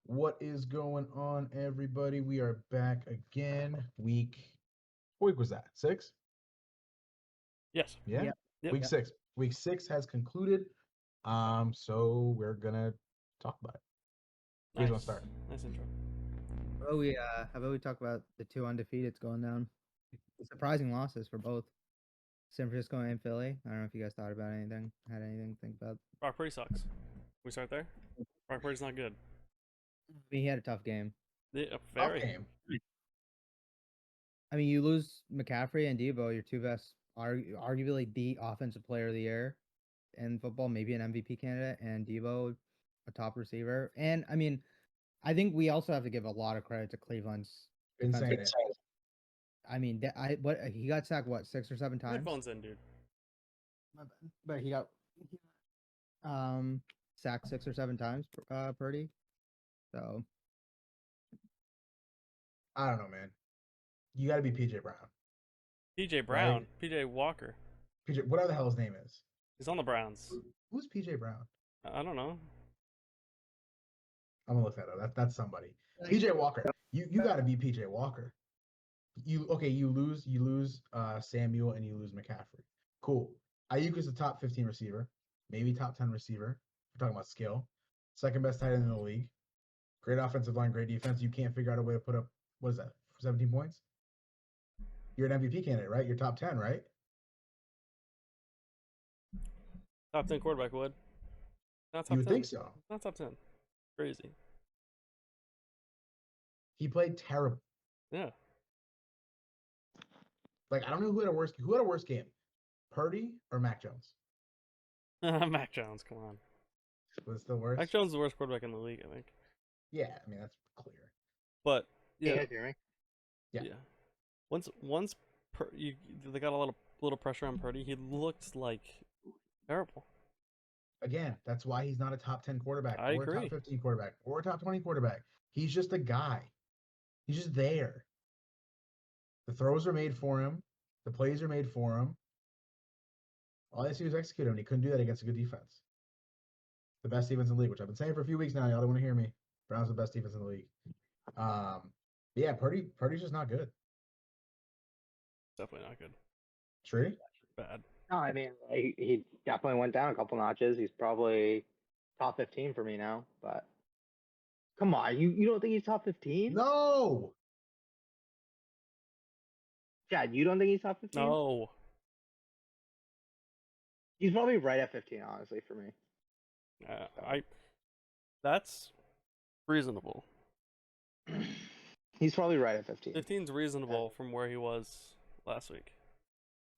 What is going on, everybody? We are back again. What week was that? 6? Yes. Yeah, Yep. Yep. week 6. Week 6 has concluded. So we're gonna talk about it. You guys want to start? Nice intro. Oh, how about we talk about the two undefeateds going down? Surprising losses for both San Francisco and Philly. I don't know if you guys thought about anything, had anything to think about. Brock Purdy sucks. We start there. Brock Purdy's not good. He had a tough game. Yeah, Tough very. game. I mean, you lose McCaffrey and Debo, your two best, arguably the offensive player of the year in football, maybe an MVP candidate, and Debo, a top receiver. And I mean, I think we also have to give a lot of credit to Cleveland's Been saying defense. it. I mean, he got sacked 6 or 7 times. Headphones in, dude. But he got sacked 6 or 7 times, Purdy. So I don't know, man. You got to be PJ Brown. PJ Brown. PJ Walker. PJ, whatever the hell his name is. He's on the Browns. Who's PJ Brown? I don't know. I'm gonna look that up. That's somebody. PJ Walker. You got to be PJ Walker. You lose Samuel and you lose McCaffrey. Cool. Ayuk is the top 15 receiver, maybe top 10 receiver. We're talking about skill. Second best tight end in the league. Great offensive line, great defense. You can't figure out a way to put up, what is that, 17 points? You're an MVP candidate, right? You're top 10, right? Top 10 quarterback would. Not top You would 10. think so. Not top 10. Crazy. He played terrible. Yeah. Like, I don't know who had a worse game, Purdy or Mac Jones. Mac Jones, come on. Was it still worse? Mac Jones is the worst quarterback in the league, I think. Yeah, I mean that's clear. But yeah, Yeah. Once they got a little pressure on Purdy, he looked like terrible. Again, that's why he's not a top 10 quarterback I or agree. a top 15 quarterback or a top 20 quarterback. He's just a guy. He's just there. The throws are made for him. The plays are made for him. All I see was execute him, and he couldn't do that against a good defense. The best defense in the league, which I've been saying for a few weeks now. Y'all don't want to hear me. Browns are the best defense in the league. But yeah, Purdy's just not good. Definitely not good. Tree? Bad. No, I mean, he definitely went down a couple notches. He's probably top 15 for me now. But come on, you don't think he's top 15? No. Chad, you don't think he's top 15? No. He's probably right at 15, honestly, for me. That's reasonable. He's probably right at 15. 15's reasonable from where he was last week.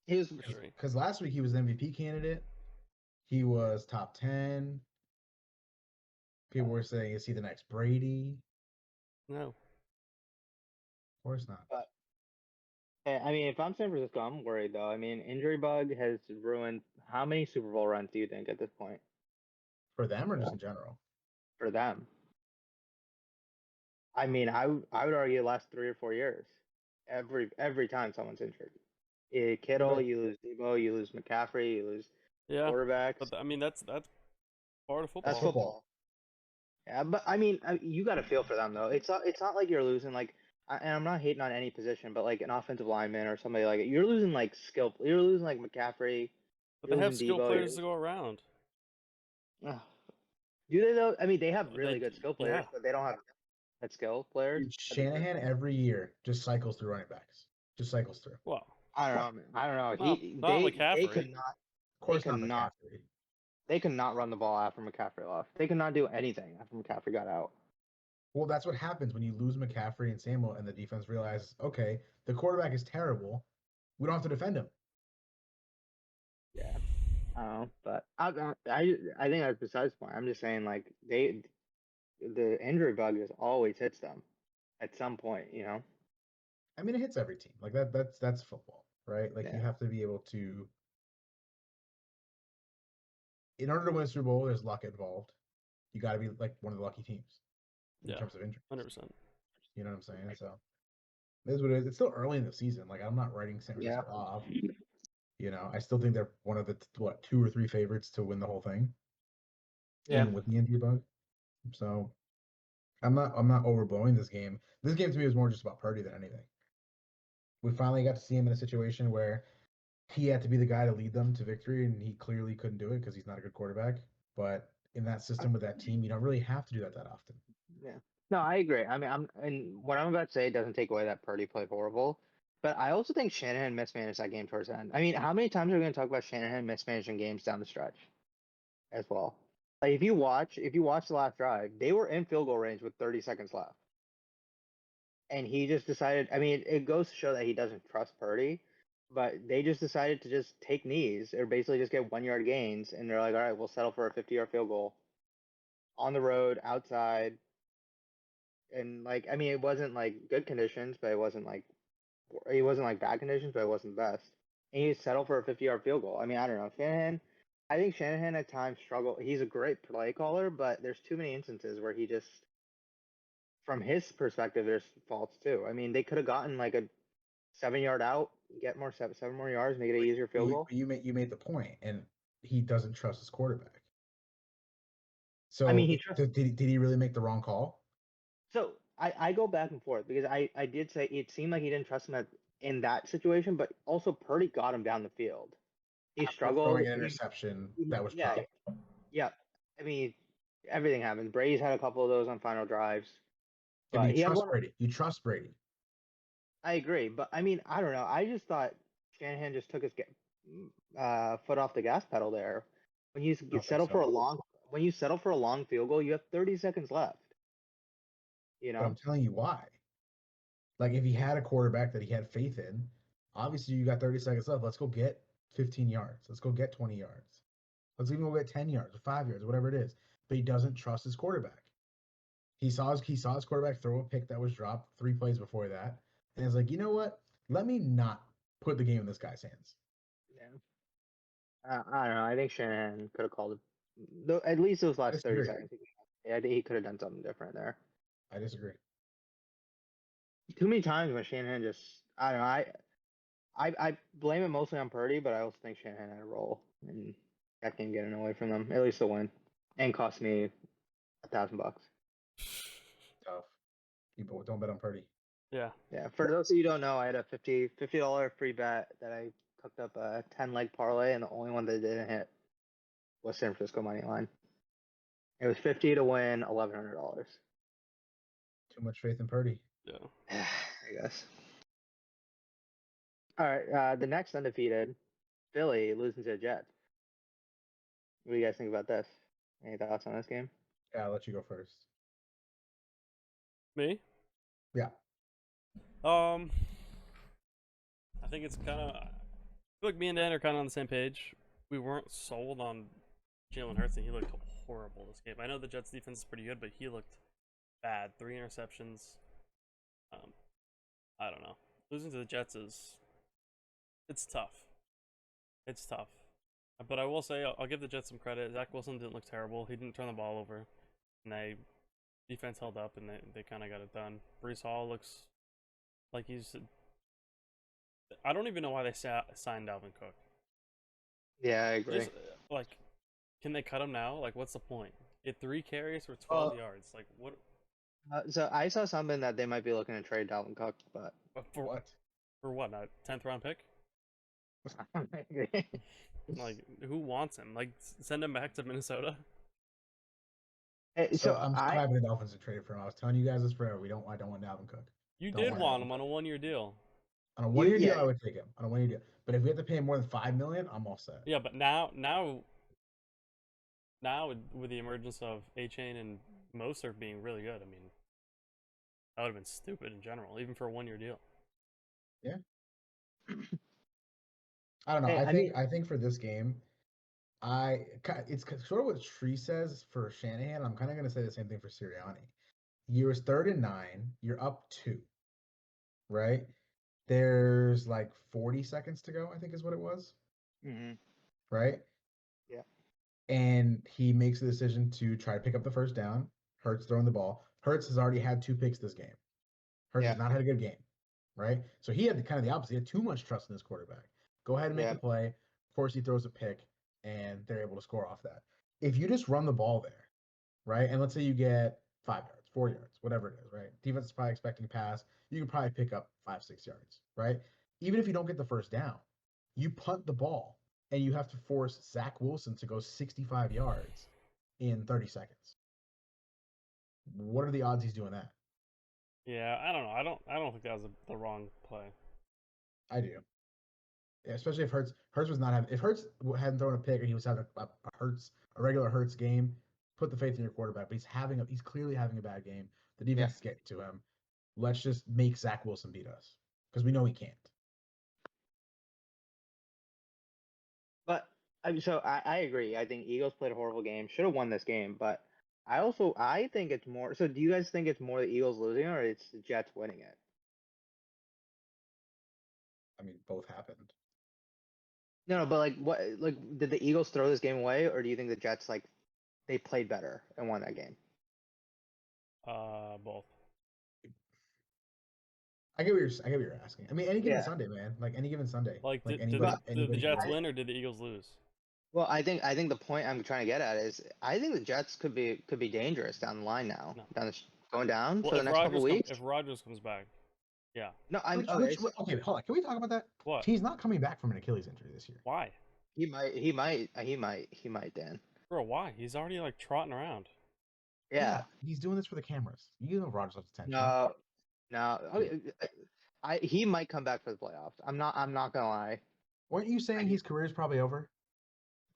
He was Because last week he was an MVP candidate. He was top 10. People were saying, is he the next Brady? No. Of course not. But I mean, if I'm San Francisco, I'm worried though. I mean, injury bug has ruined how many Super Bowl runs do you think at this point For them or just in general? for them? I mean, I would argue the last 3 or 4 years. Every time someone's injured, Kittle, Right. you lose Debo, you lose McCaffrey, you lose Yeah. quarterbacks. But I mean, that's part of football. That's football. Yeah, but I mean, you got to feel for them though. It's not like you're losing like, and I'm not hating on any position, but like an offensive lineman or somebody like it. You're losing like skill. You're losing like McCaffrey. But they have skill players to go around. Ugh. Do they though? I mean, they have really They- good skill players, yeah. but they don't have that skill players. Shanahan every year just cycles through running backs. Just cycles through. Well, I don't know. Man. I don't know. Not They McCaffrey. could not. Of course They not cannot. McCaffrey. They could not run the ball after McCaffrey left. They could not do anything after McCaffrey got out. Well, that's what happens when you lose McCaffrey and Samuel and the defense realizes, okay, the quarterback is terrible. We don't have to defend him. Yeah. I don't know, but I think that's besides the point. I'm just saying like the injury bug just always hits them at some point, you know. I mean, it hits every team. Like that's football, right? Like you Yeah. have to be able to. In order to win a Super Bowl, there's luck involved. You got to be like one of the lucky teams in Yeah. terms of injuries. 100%. You know what I'm saying? So it is what it is. It's still early in the season. Like I'm not writing San Francisco off. You know, I still think they're one of the 2 or 3 favorites to win the whole thing. Yeah. Even with the injury bug. So I'm not overblowing this game. This game to me was more just about Purdy than anything. We finally got to see him in a situation where he had to be the guy to lead them to victory, and he clearly couldn't do it because he's not a good quarterback. But in that system with that team, you don't really have to do that often. Yeah. No, I agree. I mean, and what I'm about to say doesn't take away that Purdy played horrible, but I also think Shanahan mismanaged that game towards the end. I mean, how many times are we going to talk about Shanahan mismanaging games down the stretch as well? Like if you watch the last drive, they were in field goal range with 30 seconds left. And he just decided, I mean, it goes to show that he doesn't trust Purdy, but they just decided to just take knees or basically just get 1 yard gains. And they're like, all right, we'll settle for a 50-yard field goal on the road, outside. And like, I mean, it wasn't like good conditions, but it wasn't like bad conditions, but it wasn't the best. And he settled for a 50-yard field goal. I mean, I don't know. I think Shanahan at times struggle. He's a great play caller, but there's too many instances where he just, from his perspective, there's faults too. I mean, they could have gotten like a 7 yard out, get more seven more yards, make it an easier field goal. You made the point, and he doesn't trust his quarterback. So I mean, did he really make the wrong call? So I go back and forth because I did say it seemed like he didn't trust him in that situation, but also Purdy got him down the field. He struggled. Throwing an interception that was dropped. Yeah. I mean, everything happens. Brady's had a couple of those on final drives. But you trust Brady. You trust Brady. I agree, but I mean, I don't know. I just thought Shanahan just took his foot off the gas pedal there. When you settle for a long field goal, you have 30 seconds left. You know, but I'm telling you why. Like if he had a quarterback that he had faith in, obviously you got 30 seconds left. Let's go get 15 yards. Let's go get 20 yards. Let's even go get 10 yards or 5 yards, whatever it is. But he doesn't trust his quarterback. He saw his quarterback throw a pick that was dropped 3 plays before that, and he's like, you know what? Let me not put the game in this guy's hands. Yeah. I don't know. I think Shanahan could have called it. At least those last 30 seconds. Yeah, I think he could have done something different there. I disagree. Too many times when Shanahan just, I don't know. I blame it mostly on Purdy, but I also think Shanahan had a role in that game getting away from them, at least the win, and cost me $1,000. Tough. You don't bet on Purdy. Yeah. Yeah. For those of you who don't know, I had a $50 free bet that I cooked up a 10-leg parlay, and the only one that didn't hit was San Francisco money line. It was $50 to win $1,100. Too much faith in Purdy. Yeah. I guess. All right. The next undefeated, Philly losing to the Jets. What do you guys think about this? Any thoughts on this game? Yeah, I'll let you go first. Me? Yeah. I think it's kind of. I feel like me and Dan are kind of on the same page. We weren't sold on Jalen Hurts, and he looked horrible this game. I know the Jets' defense is pretty good, but he looked bad. 3 interceptions. I don't know. Losing to the Jets it's tough. It's tough. But I will say, I'll give the Jets some credit. Zach Wilson didn't look terrible. He didn't turn the ball over. And defense held up, and they kind of got it done. Breece Hall looks like he's... I don't even know why they signed Dalvin Cook. Yeah, I agree. Like, can they cut him now? Like, what's the point? He had 3 carries for 12 yards. Like, what? So I saw something that they might be looking to trade Dalvin Cook, but For what? For what? A 10th round pick? Like, who wants him? Like, send him back to Minnesota? So I'm so happy the Dolphins have traded for him. I was telling you guys this forever. I don't want Dalvin Cook. You did want him on a 1-year deal. On a 1-year deal, I would take him. On a 1-year deal. But if we have to pay him more than $5 million, I'm all set. Yeah, but now with the emergence of A-Chain and Mostert being really good, I mean, that would have been stupid in general, even for a 1-year deal. Yeah. I don't know. I think for this game, it's sort of what Tree says for Shanahan. I'm kind of going to say the same thing for Sirianni. You're 3rd and 9. You're up 2, right? There's like 40 seconds to go, I think is what it was. Mm-hmm. Right? Yeah. And he makes the decision to try to pick up the first down. Hurts throwing the ball. Hurts has already had 2 picks this game. Hurts has not had a good game, right? So he had kind of the opposite. He had too much trust in his quarterback. Go ahead and make the play. Of course, he throws a pick, and they're able to score off that. If you just run the ball there, right, and let's say you get 5 yards, 4 yards, whatever it is, right? Defense is probably expecting a pass. You can probably pick up 5-6 yards, right? Even if you don't get the first down, you punt the ball and you have to force Zach Wilson to go 65 yards in 30 seconds. What are the odds he's doing that? Yeah, I don't know. I don't think that was the wrong play. I do. Yeah, especially if Hurts was not having, if Hurts hadn't thrown a pick and he was having a regular Hurts game, put the faith in your quarterback. But he's clearly having a bad game. The defense is getting to him. Let's just make Zach Wilson beat us because we know he can't. But I agree. I think Eagles played a horrible game. Should have won this game, but I think it's more. So do you guys think it's more the Eagles losing or it's the Jets winning it? I mean, both happened. No, but did the Eagles throw this game away, or do you think the Jets they played better and won that game? Both. I get what you're asking. I mean, any given Sunday, man. Like any given Sunday. Like, did anybody, the Jets can win or did the Eagles lose? Well, I think the point I'm trying to get at is I think the Jets could be dangerous down the line now, going down for the next couple weeks. If Rodgers comes back, yeah. No, I'm okay, hold on. Can we talk about that? What? He's not coming back from an Achilles injury this year. Why? He might, Dan. Bro, why? He's already like trotting around. Yeah. He's doing this for the cameras. You know Rodgers loves attention. No. Okay, he might come back for the playoffs. I'm not gonna lie. Weren't you saying his career is probably over?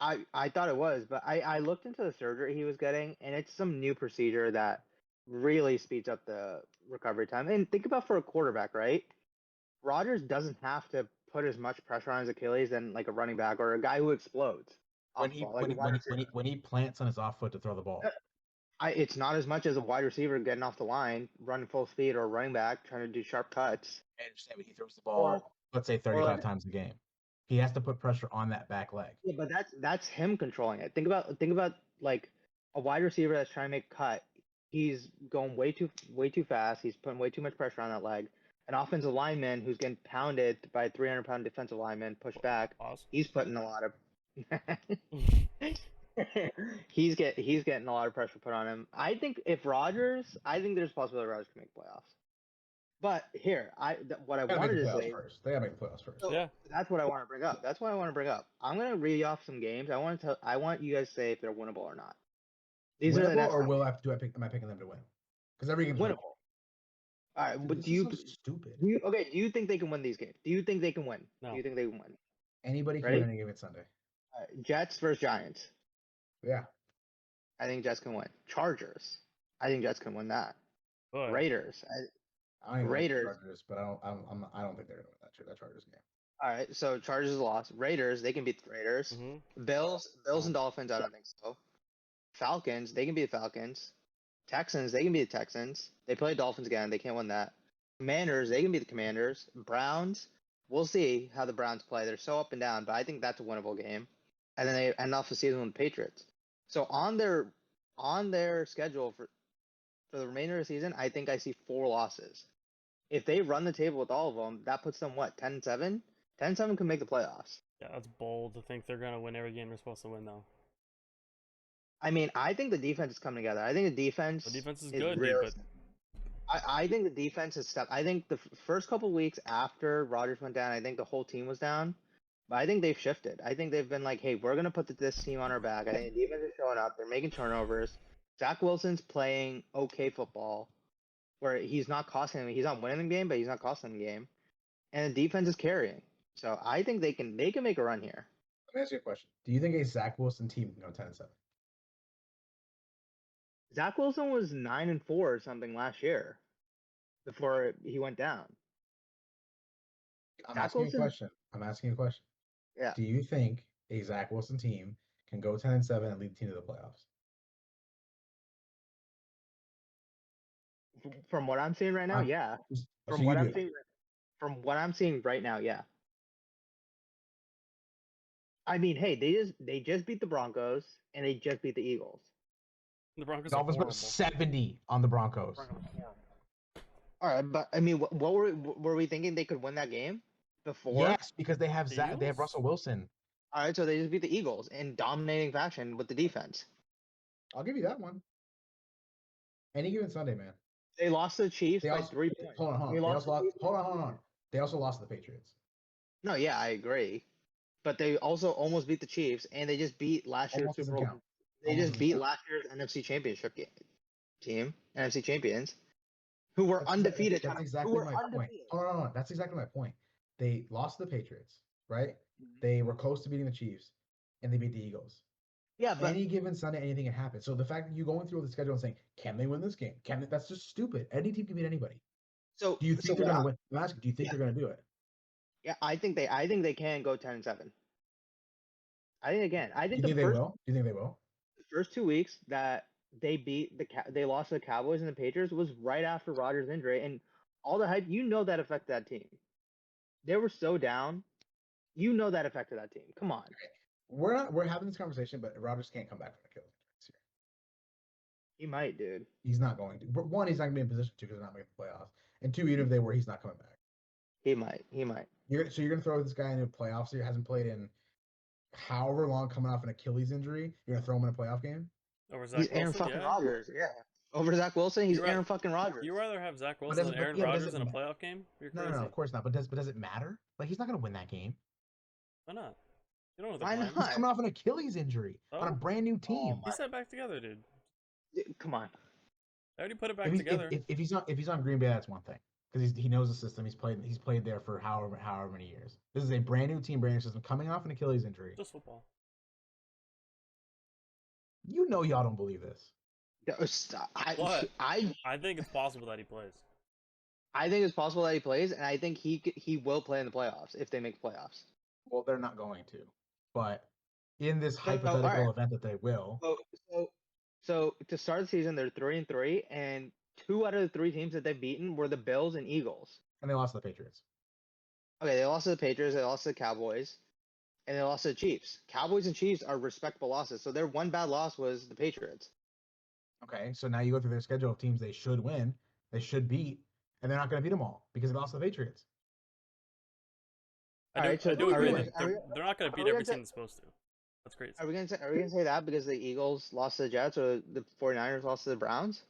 I thought it was, but I looked into the surgery he was getting, and it's some new procedure that really speeds up the recovery time. And think about for a quarterback, right? Rodgers doesn't have to put as much pressure on his Achilles than like a running back or a guy who explodes. When he plants on his off foot to throw the ball. It's not as much as a wide receiver getting off the line, running full speed, or a running back trying to do sharp cuts. I understand when he throws the ball, let's say 35 times a game. He has to put pressure on that back leg. Yeah, but that's him controlling it. Think about like a wide receiver that's trying to make a cut. He's going way too fast. He's putting way too much pressure on that leg. An offensive lineman who's getting pounded by a 300-pound defensive lineman, pushed back. Pause. He's putting a lot of he's getting a lot of pressure put on him. I think there's a possibility Rodgers can make playoffs. But here, what I wanted to say first. They gotta make the playoffs first. So Yeah. That's what I want to bring up. I'm gonna read off some games. I want you guys to say if they're winnable or not. These are the next. Or am I picking them to win? Because every game's winnable. All right, but do you stupid? Do you think they can win these games? Do you think they can win? No. Do you think they can win? Anybody can Ready? win any game Sunday. All right, Jets versus Giants. Yeah. I think Jets can win. Chargers. I think Jets can win that. But Raiders. I don't even Raiders. like Chargers, but I don't think they're gonna win that Chargers game. All right, so Chargers is lost. Raiders, they can beat the Raiders. Mhm. Bills and Dolphins, I don't think so. Falcons, they can beat the Falcons. Texans, they can beat the Texans. They play Dolphins again. They can't win that. Commanders, they can beat the Commanders. Browns, we'll see how the Browns play. They're so up and down, but I think that's a winnable game. And then they end off the season with the Patriots. So on their schedule for the remainder of the season, I think I see 4 losses. If they run the table with all of them, that puts them 10-7? 10-7 can make the playoffs. yeah, that's bold to think they're gonna win every game they're supposed to win, though. I mean, I think the defense is coming together. I think the defense. The defense is good, really, but I think the defense is step. I think the first couple weeks after Rodgers went down, I think the whole team was down. But I think they've shifted. I think they've been like, hey, we're going to put this team on our back. I think the defense is showing up. They're making turnovers. Zach Wilson's playing okay football where he's not costing them. He's not winning the game, but he's not costing them the game. And the defense is carrying. So I think they can make a run here. Let me ask you a question. Do you think a Zach Wilson team can go 10-7? Zach Wilson was 9-4 or something last year before he went down. I'm asking you a question. Yeah. Do you think a Zach Wilson team can go 10-7 and lead the team to the playoffs? From what I'm seeing right now, yeah. From what I'm seeing right now, yeah. I mean, hey, they just beat the Broncos and they just beat the Eagles. the Broncos Dolphins are put horrible. 70 on the Broncos. All right, but I mean, what were we thinking they could win that game before? Yes, because they have The They have Eagles? Russell Wilson. All right, so they just beat the Eagles in dominating fashion with the defense. I'll give you that one. Any given Sunday, man. They lost to the Chiefs They by also 3 points. hold on. They They lost also to lost. the Hold on. They also lost to the Patriots. No, yeah, I agree. But they also almost beat the Chiefs, and they just beat last year's Almost Super doesn't Bowl. count. They Almost just doesn't beat count. last year's NFC Championship team, NFC champions, who were That's undefeated. That's who exactly were my point. undefeated. Hold on. That's exactly my point. They lost to the Patriots, right? Mhm. They were close to beating the Chiefs, and they beat the Eagles. Yeah, but Any given Sunday, anything can happen. So the fact that you going through the schedule and saying, "Can they win this game? Can they?" That's just stupid. Any team can beat anybody. so Do you think they're what going to I- win? I'm asking, do you think Yeah. they're going to do it? Yeah, I think they can go 10-7. I think again. I Do think you the think they first will? Do you think they will? first 2 weeks that they beat they lost to the Cowboys and the Patriots was right after Rodgers' injury, and all the hype. That affected that team. They were so down. That affected that team. Come on. We're having this conversation, but Rodgers can't come back from the Achilles this year. He might, dude. He's not going to. One, he's not going to be in position to because they're not making the playoffs. And two, even if they were, he's not coming back. He might. He might. So you're going to throw this guy into playoffs here, hasn't played in however long, coming off an Achilles injury. You're going to throw him in a playoff game? Over Zach He's Aaron Wilson, fucking yeah. Rodgers. Yeah. Over Zach Wilson, he's You're right. Aaron fucking Rodgers. You rather have Zach But Wilson does than it- Aaron yeah, but does Rodgers it in a ma- playoff game? You're No, crazy. of course not. But does it matter? Like, he's not going to win that game. Why not? You don't know the Why plan. He's not? coming off an Achilles injury on a Oh? brand new team. He set back together, dude. Come on. I already put it back together. If he's on Green Bay, that's one thing because he knows the system. He's played there for however many years. This is a brand new team, brand new system, coming off an Achilles injury. Just football. You know y'all don't believe this. What? I I think it's possible that he plays. think it's possible that he plays, and I think he will play in the playoffs if they make playoffs. Well, they're not going to, but in this So, hypothetical alright. event that they will, So to start the season, they're 3-3, and 2 out of the 3 teams that they've beaten were the Bills and Eagles. and they lost to the Patriots. Okay, they lost to the Patriots, they lost to the Cowboys, and they lost to the Chiefs. Cowboys and Chiefs are respectable losses. So their one bad loss was the Patriots. Okay, so now you go through their schedule of teams they should win, they should beat, and they're not going to beat them all because they lost to the Patriots. I do Alright, so agree. are we- They're not going to are beat we every gonna team that's supposed to. That's crazy. Are we gonna say that because the Eagles lost to the Jets or the 49ers lost to the Browns?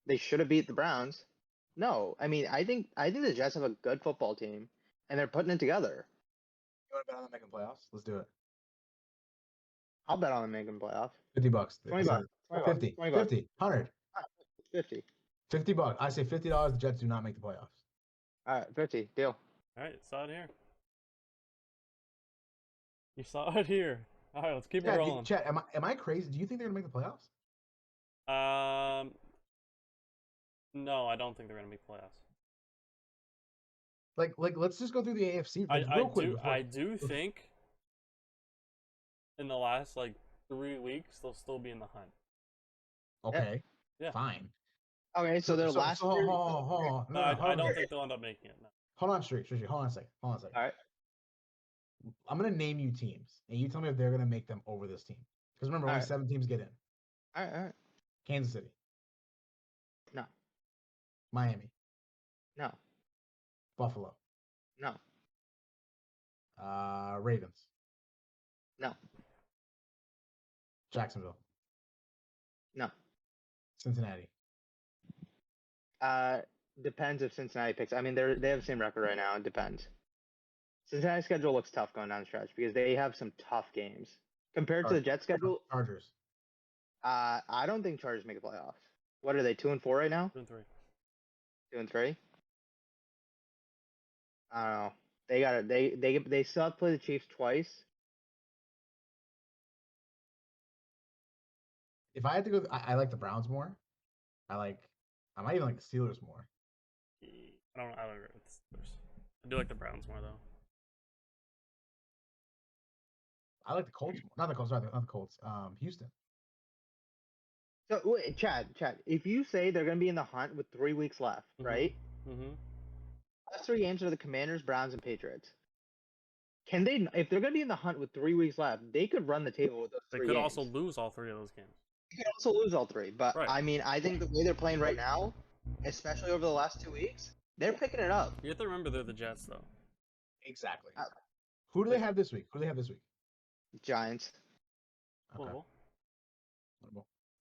They should have beat the Browns. No, I mean I think the Jets have a good football team and they're putting it together. You want to bet on them making playoffs? Let's do it. I'll bet on them making playoff. $50. 20 bucks. 20 bucks. 50, 20 bucks. 50, 100, 50. $50. I say $50. The Jets do not make the playoffs. All right, 50. Deal. All right, saw it here. You saw it here. All right, let's keep it rolling. Chat, am I crazy? Do you think they're gonna make the playoffs? No, I don't think they're gonna make playoffs. Like, let's just go through the AFC real quick. I do think in the last like 3 weeks they'll still be in the hunt. Okay. Yeah. Fine. Okay, so their last hold year. on. No, I don't think they'll end up making it. No. Hold on, straight. Hold on a second. All right. I'm gonna name you teams, and you tell me if they're gonna make them over this team. Because remember, only Alright. 7 teams get in. All right. Kansas City, No. Miami, No. Buffalo, No. Ravens, No. Jacksonville, No. Cincinnati. Depends if Cincinnati picks. I mean, they have the same record right now. It depends. Cincinnati's schedule looks tough going down the stretch because they have some tough games compared to the Jets schedule. Chargers. I don't think Chargers make the playoffs. What are they? 2-4 right now? 2-3. 2-3. I don't know. They got it. They still have to play the Chiefs twice. If I had to go, I like the Browns more. I might even like the Steelers more. I don't agree with the Steelers. I do like the Browns more though. I like the Colts more. Not the Colts. Sorry, not the Colts. Houston. So wait, Chad, if you say they're going to be in the hunt with 3 weeks left, Mhm. right? Mm-hmm. Last 3 games are the Commanders, Browns, and Patriots. Can they? If they're going to be in the hunt with 3 weeks left, they could run the table with those They 3 could games. also lose all 3 of those games. They could also lose all 3. But Right. I mean, I think the way they're playing right now, especially over the last 2 weeks, they're picking it up. You have to remember they're the Jets though. Exactly. Who do they have this week? Giants. Okay. Well,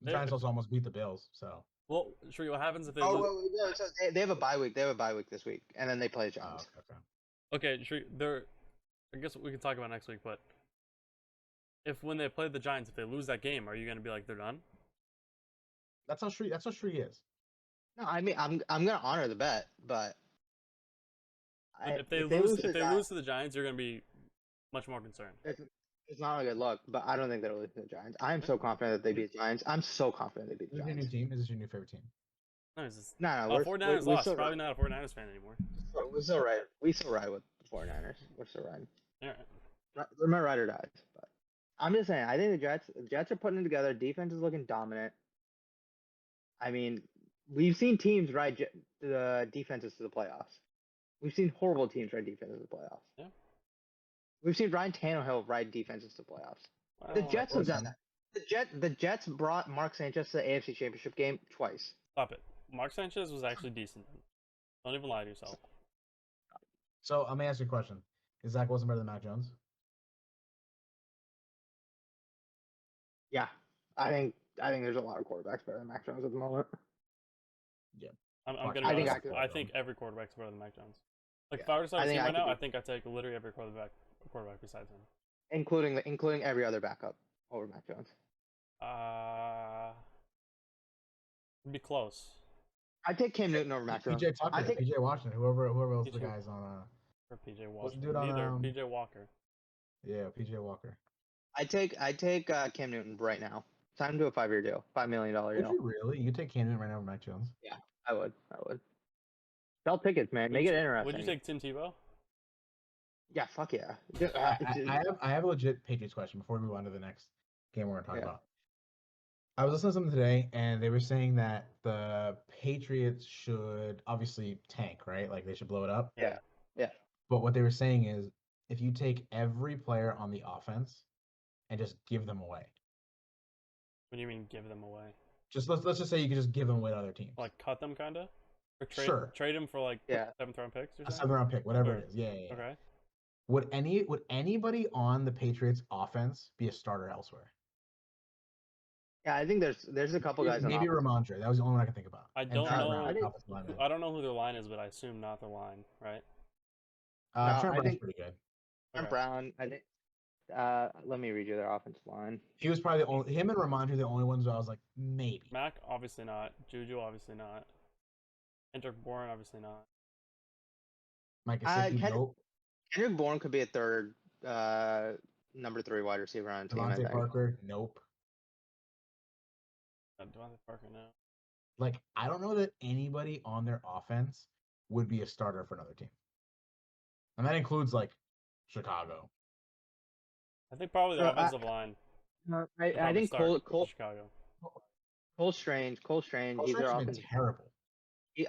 The Giants also almost beat the Bills, so Well, Shree, what happens if they Oh, lose? well, no, so they have a bye week. They have a bye week this week, and then they play the Oh, Giants. okay. Okay, Shree, they're. I guess we can talk about next week, but if when they play the Giants, if they lose that game, are you gonna be like they're done? That's how Shree is. No, I mean I'm gonna honor the bet, but But if they to lose, the if they Giants, lose to the Giants, you're gonna be much more concerned. it's not a good look. But I don't think they'll lose to the Giants. I am so confident that they beat the Giants. I'm so confident they beat Is the this your new Giants. team? Is this your new favorite team? No, it's just, No, oh, 49ers we're lost. still Probably right. not a 49ers fan anymore. We're still right. We still ride with the 49ers. We're still riding. All We're my ride or dies. But I'm just saying. I think the Jets are putting it together. Defense is looking dominant. I mean, we've seen teams ride the defenses to the playoffs. We've seen horrible teams ride defenses to the playoffs. Yeah. We've seen Ryan Tannehill ride defenses to playoffs. right. The Well, Jets have done that. The Jets brought Mark Sanchez to the AFC Championship game twice. Stop it. Mark Sanchez was actually decent. Don't even lie to yourself. So I'm gonna ask you a question. Is Zach Wilson better than Mac Jones? Yeah, I think there's a lot of quarterbacks better than Mac Jones at the moment. I'm Fuck, gonna I be think honest. I could- I think every quarterback's better than Mac Jones. Like Yeah. if I were to start I a think team I right could now, be- I think I'd take literally every quarterback besides him. including every other backup over Mac Jones. It'd be close I'd take Cam Newton over Mac Jones. PJ Tucker, I think PJ Washington, whoever else the PJ guys on. for PJ What's the Walker. dude on, Neither PJ Walker. Yeah, PJ Walker. I take Cam Newton right now. Sign him to a 5-year deal, $5 million Would deal. you really? You could take Cannon right now over Mac Jones. I would. Sell tickets, man. Make it interesting. Would you take Tim Tebow? Yeah, fuck yeah. I have a legit Patriots question before we move on to the next game we're gonna talk Yeah. about. I was listening to something today, and they were saying that the Patriots should obviously tank, right? Like they should blow it up. Yeah. But what they were saying is, if you take every player on the offense and just give them away, What do you mean give them away? just let's just say you could just give them away to other teams, Like cut them kinda? Or Sure. trade them for like Yeah. 7th round picks or a something? 7th-round pick, whatever Sure. it is. Yeah. Okay. Would anybody on the Patriots offense be a starter elsewhere? Yeah, I think there's a couple guys on Maybe offense. Ramondre. That was the only one I could think about. I And don't Trent know- Brown, I think- offensive lineman. I don't know who their line is, but I assume not their line, right? No, Trent I Brown's think- pretty good. Trent Okay. Brown, I think. Let me read you their offensive line. He was probably the only. Him and Ramondre are the only ones where I was like, maybe. Mac, obviously not. Juju, obviously not. Kendrick Bourne, obviously not. Mike Gesicki, Ken- nope. Kendrick Bourne could be a third, number 3 wide receiver on a team. I Devontae think. Parker, nope. Devontae Parker, no. Like, I don't know that anybody on their offense would be a starter for another team, and that includes like Chicago. I think probably the So, offensive line. No, would I probably think start Cole for Chicago. Strange. Cole He's their Strange's been offensive. terrible. He's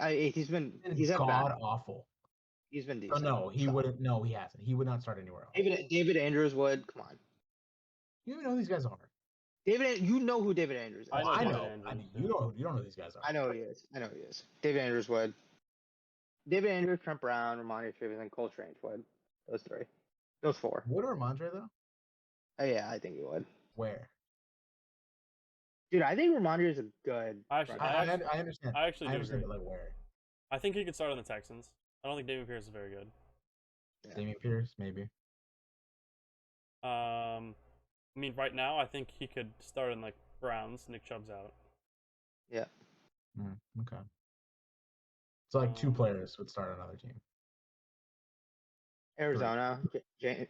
had god bad. awful. He's been So decent. no, he So, wouldn't. No, he hasn't. He would not start anywhere else. David Andrews would. Come on, You even know who these guys are. You know who David Andrews is. I know I David know. Andrews, You don't know who these guys are. I know who he is. David Andrews would. David Andrews, Trent Brown, Ramondre Stevenson, and Cole Strange would. Those 3. Those 4. Would Ramondre though? Oh, yeah, I think he would. Where? Dude, I think Ramondre is a good. I actually- front I end. understand. I actually I do understand, agree. but like where? I think he could start on the Texans. I don't think David Pierce is very good. Yeah. Damian Pierce, maybe. I mean, right now, I think he could start in like Browns. Nick Chubb's out. Yeah. Okay. So like 2 Um, players would start on another team. Arizona,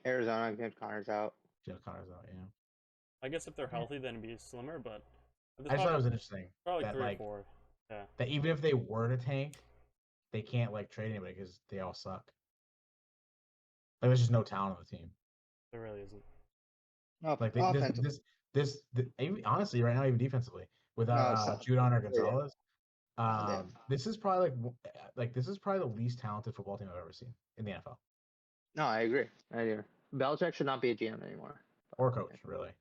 Arizona, James Conner's out. James Conner's out. Yeah. I guess if they're healthy, then it'd be slimmer. But I just thought it was interesting probably that 3 like or 4. Yeah. that even if they were to tank, they can't like trade anybody because they all suck. Like there's just no talent on the team. There really isn't. No, Like offensive. even, honestly, right now, even defensively, without No, it's Judon or yeah. Gonzalez, Yeah. this is probably this is probably the least talented football team I've ever seen in the NFL No, I agree. Belichick should not be a GM anymore. or coach, really.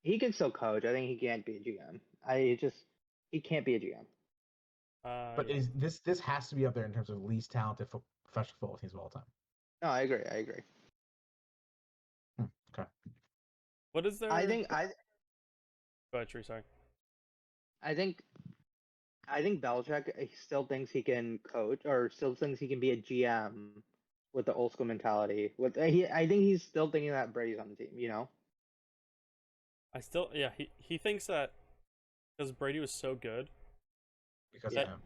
He can still coach. I think he can't be a GM. He can't be a GM. But Yeah. is this has to be up there in terms of least talented professional football teams of all time? No, I agree. Okay. What is their? I think Go ahead, Tree, sorry. I think I think Belichick still thinks he can coach, or still thinks he can be a GM with the old school mentality. I think he's still thinking that Brady's on the team. You know? Yeah, he thinks that because Brady was so good because that of him.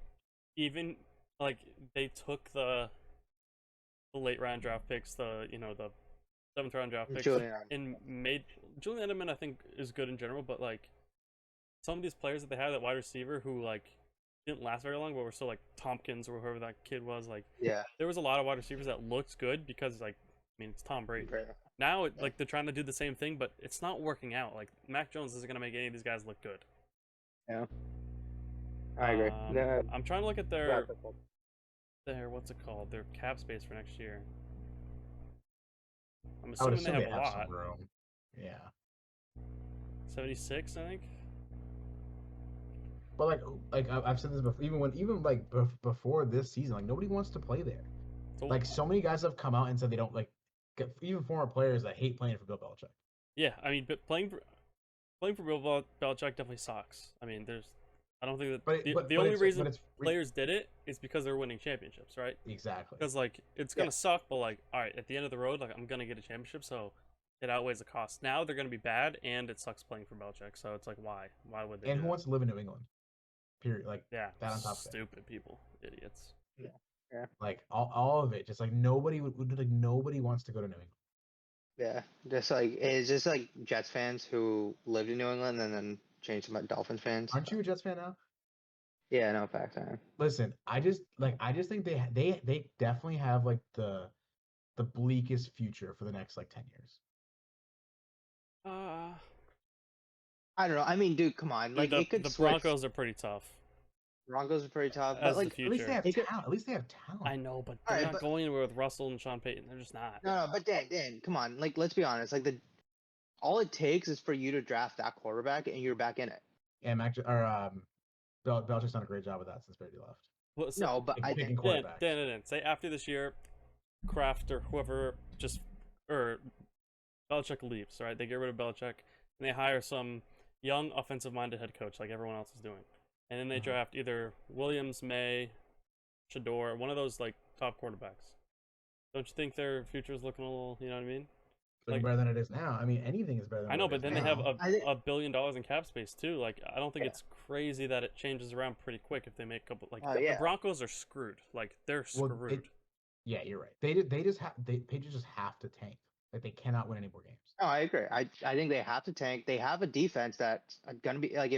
even like they took the late round draft picks, the 7th round draft picks, Julian. and made Julian Edelman I think is good in general, but like some of these players that they had at wide receiver who like didn't last very long, but were still like Tompkins or whoever that kid was. Like Yeah. there was a lot of wide receivers that looked good because like I mean it's Tom Brady. Now like they're trying to do the same thing, but it's not working out. Like Mac Jones isn't gonna make any of these guys look good. Yeah. I agree. I'm trying to look at their what's it called? Their cap space for next year. I'm I would assuming assume they have a lot. some room. Yeah. 76, I think. But I've said this before, before this season, like nobody wants to play there. So, Like so many guys have come out and said they don't like, even former players that hate playing for Bill Belichick. yeah, I mean, but playing for Bill Belichick definitely sucks. I mean, I don't think that the only reason players did it is because they're winning championships, right? Exactly. Because like it's gonna suck, but like all right, at the end of the road, like I'm gonna get a championship, so it outweighs the cost. Now they're gonna be bad, and it sucks playing for Belichick. So it's like why would they? And do who that? wants to live in New England? Period. Like Yeah, that on top of it. stupid people, idiots. Yeah. Like all of it, just like nobody nobody wants to go to New England. Yeah. Just like it's just like Jets fans who lived in New England and then changed to Dolphins fans. Aren't you a Jets fan now? Yeah, no facts, man. Listen, I just think they definitely have like the bleakest future for the next like 10 years. I don't know. I mean, dude, come on. Like Dude, it could the switch. Broncos are pretty tough. Broncos are pretty tough, As but like the At least they future. have talent. At least they have talent. I know, but they're Alright, not but- going anywhere with Russell and Sean Payton. They're just not. no, but Dan, come on. Like, let's be honest. Like all it takes is for you to draft that quarterback and you're back in it. And Belichick's done a great job with that since Brady left. Well, so, No, but I Picking think quarterbacks. Dan. Say after this year, Kraft or whoever or Belichick leaves, right? They get rid of Belichick and they hire some young offensive-minded head coach like everyone else is doing, and then they draft either Williams, May, Shador, one of those like top quarterbacks. Don't you think their future is looking a little? You know what I mean? Looking better than it is now. I mean, anything is better than I know, what it but then is they have now. $1 billion in cap space too. Like, I don't think it's crazy that it changes around pretty quick if they make a couple. Like, the Broncos are screwed. Like, they're screwed. Yeah, you're right. Patriots just have to tank. Like, they cannot win any more games. No, I agree. I think they have to tank. They have a defense that's gonna be like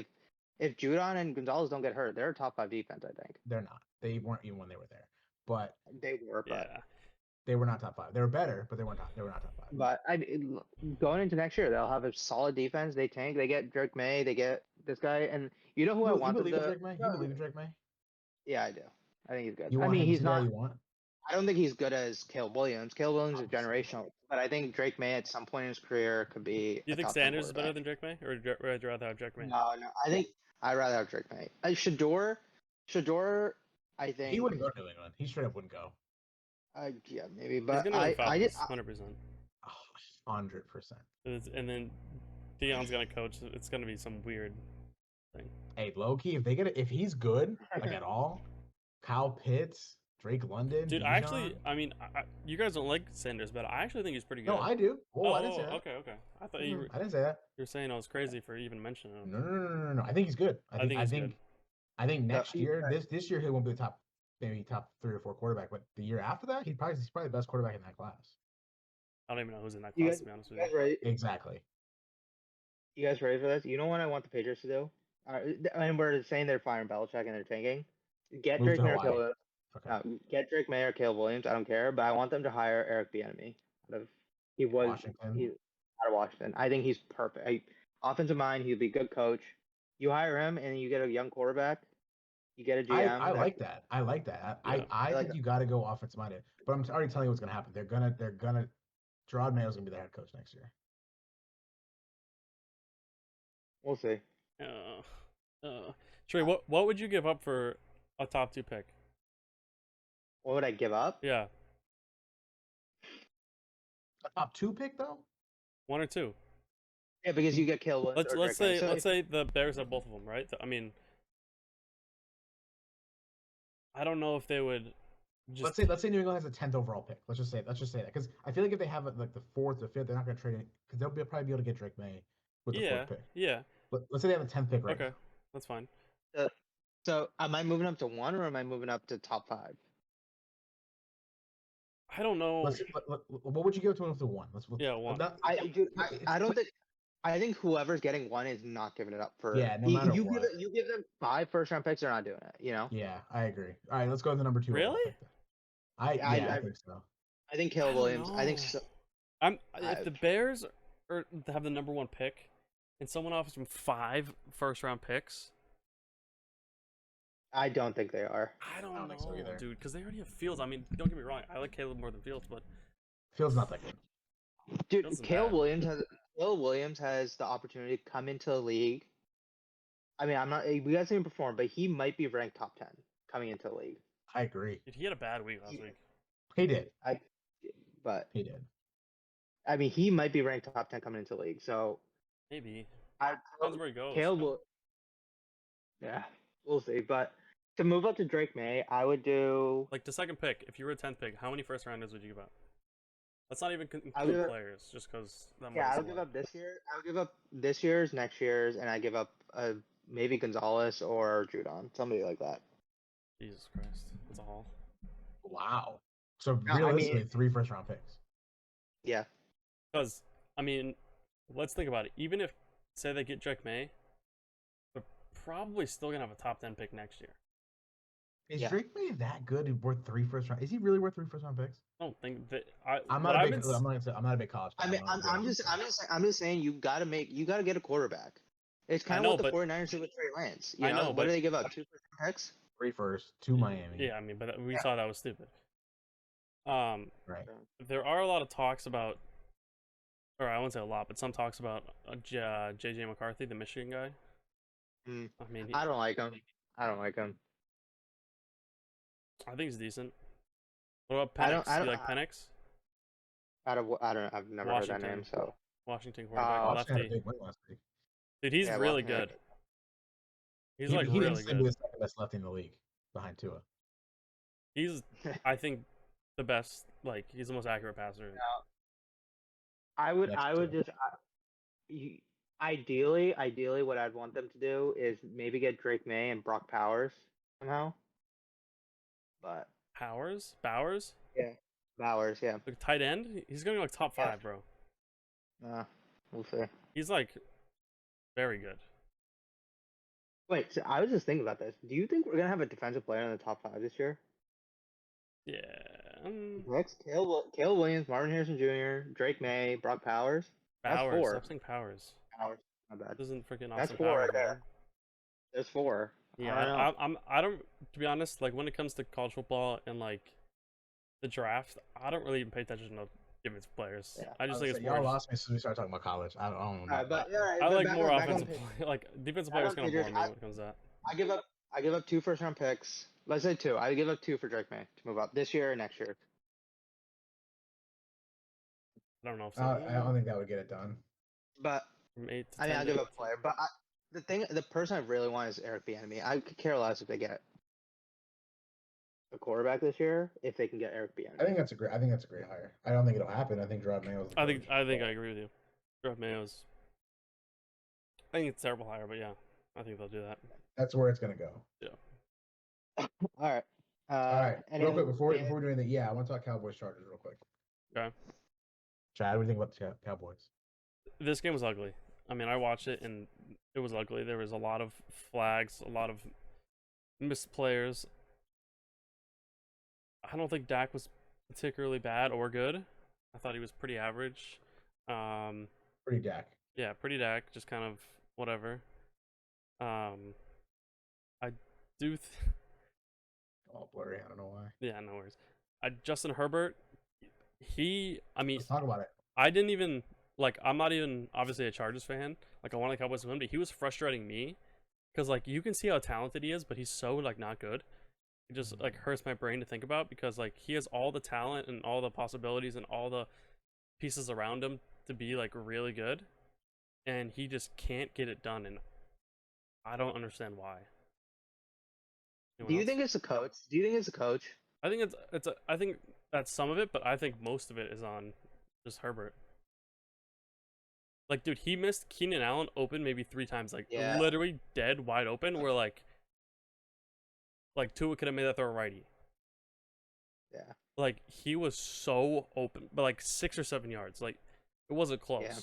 if Judon and Gonzalez don't get hurt, they're a top 5 defense. I think They're not. They weren't even when they were there. But they were. But Yeah. they were not top 5. They were better, but they were not top 5. But going into next year, they'll have a solid defense. They tank. They get Drake May. They get this guy, and you know who I want. You believe in Drake May? You believe in Drake May? Yeah, I do. I think he's good. You I want mean, him he's to be all not. you want? I don't think he's good as Caleb Williams. Caleb Williams is Obviously. generational, but I think Drake May at some point in his career could be. Do you think Sanders is better than Drake May, or would you rather have Drake May? No. I think I'd rather have Drake May. Shador, I think He wouldn't go to New England. He straight up wouldn't go. Yeah, maybe, He's but gonna go to the I Falcons, just 100%. 100%. And then Theon's gonna coach. It's gonna be some weird thing. Hey, low key, if he's good, like at all, Kyle Pitts, Drake London, Dude, Bijan. you guys don't like Sanders, but I actually think he's pretty good. No, I do. Oh, I didn't say that. Okay. I thought you I didn't say that. were saying I was crazy for even mentioning him. No. I think he's good. I think he's good. I think next year, this year he won't be the top 3 or 4 quarterback, but the year after that, he's probably the best quarterback in that class. I don't even know who's in that class, to be honest with you. Ready? Exactly. You guys ready for this? You know what I want the Patriots to do? And we're saying they're firing Belichick and they're tanking. Get Move Drake to May or Hawaii. Caleb. Okay. Get Drake May or Caleb Williams. I don't care, but I want them to hire Eric Bieniemy. He was Washington. Out of Washington. I think he's perfect. Offensive mind. He'd be a good coach. You hire him and you get a young quarterback. You get a GM. I like that. I like that. Yeah. I think you got to go offensive minded. But I'm already telling you what's going to happen. They're gonna. Gerard Mayo's going to be the head coach next year. We'll see. Trey, what would you give up for a top 2 pick? What would I give up? Yeah, A top 2 pick though. 1 or 2. Yeah, because you get Caleb Williams. Let's say the Bears have both of them, right? I mean, I don't know if they would just. Let's say New England has a 10th overall pick. Let's just say that because I feel like if they have like the 4th or 5th, they're not going to trade it because probably be able to get Drake May with the 4th pick. Yeah. Let's say they have a 10th pick right Okay, now. that's fine. So am I moving up to 1 or am I moving up to top 5? I don't know. What would you give to him with the 1? Yeah, 1. I think whoever's getting 1 is not giving it up for. Yeah, no matter you what. you give them 5 first-round picks, they're not doing it. You know. Yeah, I agree. All right, let's go to the number 2. Really? Pick then. I think so. I think Caleb Williams. I think so. If the Bears have the number 1 pick, and someone offers them 5 first-round picks, I don't think they are. I don't know, think so either. dude, because they already have Fields. I mean, don't get me wrong, I like Caleb more than Fields, but Fields not that good. Dude, Fields is Caleb bad. Williams has the opportunity to come into the league. I mean, we haven't seen him perform, but he might be ranked top 10 coming into the league. I agree. Dude, he had a bad week last week. He did. He did. I mean, he might be ranked top 10 coming into the league. So Maybe. Depends where he goes. Yeah, we'll see. But to move up to Drake May, I would do Like the 2nd pick, if you were a 10th pick, how many first rounders would you give up? Let's not even include players, just because that I would give up this year. I would give up this year's, next year's, and I give up maybe Gonzalez or Judon, somebody like that. Jesus Christ, that's a haul. Wow. So No, realistically, 3 first-round picks. Yeah. Because, I mean, let's think about it. Even if, say, they get Drake May, they're probably still going to have a top 10 pick next year. Is Drake May that good? Worth 3 first-round? Is he really worth 3 first-round picks? I don't think that. I'm not a big college I fan. mean, I'm just saying you got to get a quarterback. It's kind of what the 49ers did with Trey Lance. You know, what do they give up? 2 first picks? 3 first, 2 Miami. Yeah, I mean, but we saw that was stupid. Right. There are a lot of talks about, or I won't say a lot, but some talks about JJ McCarthy, the Michigan guy. I mean, I don't like him. I think he's decent. What about Penix? Do you like Penix? I've never heard that name. So Washington quarterback, lefty. Dude, he's really good. He's like really good. Be the second best lefty in the league behind Tua. He's, I think, the best. Like, he's the most accurate passer. I would just ideally, what I'd want them to do is maybe get Drake May and Brock Powers somehow. But Bowers? Yeah, Bowers. Yeah. Like tight end? He's going like top 5, bro. We'll see. He's like very good. Wait, so I was just thinking about this. Do you think we're gonna have a defensive player in the top 5 this year? Yeah. Next, Caleb Williams, Marvin Harrison Jr., Drake May, Brock Powers. Powers. That's 4. Stop saying Powers. My bad. This isn't freaking awesome. That's 4 Powers, right there. There's 4. Yeah, I don't. To be honest, like when it comes to college football and like the draft, I don't really even pay attention to defensive players. Yeah, I just think it's more. Y'all lost me as soon as we started talking about college. I don't know. I like more offensive. Like defensive players kind of bore me when it comes to that. I give up 2 first-round picks. Let's say 2. I give up 2 for Drake May to move up this year or next year. I don't know if I don't think that would get it done. But from 8 to I 10 mean, I'll give up a player. But the person I really want is Eric Bieniemy. I could care less if they get a quarterback this year if they can get Eric Bieniemy. I think that's a great hire. I don't think it'll happen. I think Gerard Mayo's. I think I agree with you. Gerard Mayo's. I think it's a terrible hire, but yeah, I think they'll do that. That's where it's gonna go. Yeah. All right. All right. Real quick before we're doing that, I want to talk Cowboys Chargers real quick. Okay. Chad, what do you think about the Cowboys? This game was ugly. I mean, I watched it and it was ugly. There was a lot of flags, a lot of missed players. I don't think Dak was particularly bad or good. I thought he was pretty average. Pretty Dak. Yeah, pretty Dak. Just kind of whatever. I do. All blurry. I don't know why. Yeah, no worries. Justin Herbert. I mean, let's talk about it. I didn't even like. I'm not even obviously a Chargers fan. Like I want the Cowboys to win, but he was frustrating me because like you can see how talented he is, but he's so like not good. It just like hurts my brain to think about because like he has all the talent and all the possibilities and all the pieces around him to be like really good, and he just can't get it done, and I don't understand why. Anyone Do you else? think it's a coach? Do you think it's a coach? I think I think that's some of it, but I think most of it is on just Herbert. Like, dude, he missed Keenan Allen open maybe 3 times, like Yeah. literally dead wide open. Where like Tua could have made that throw righty. Yeah. Like he was so open, but like 6 or 7 yards. Like it wasn't close. Yeah.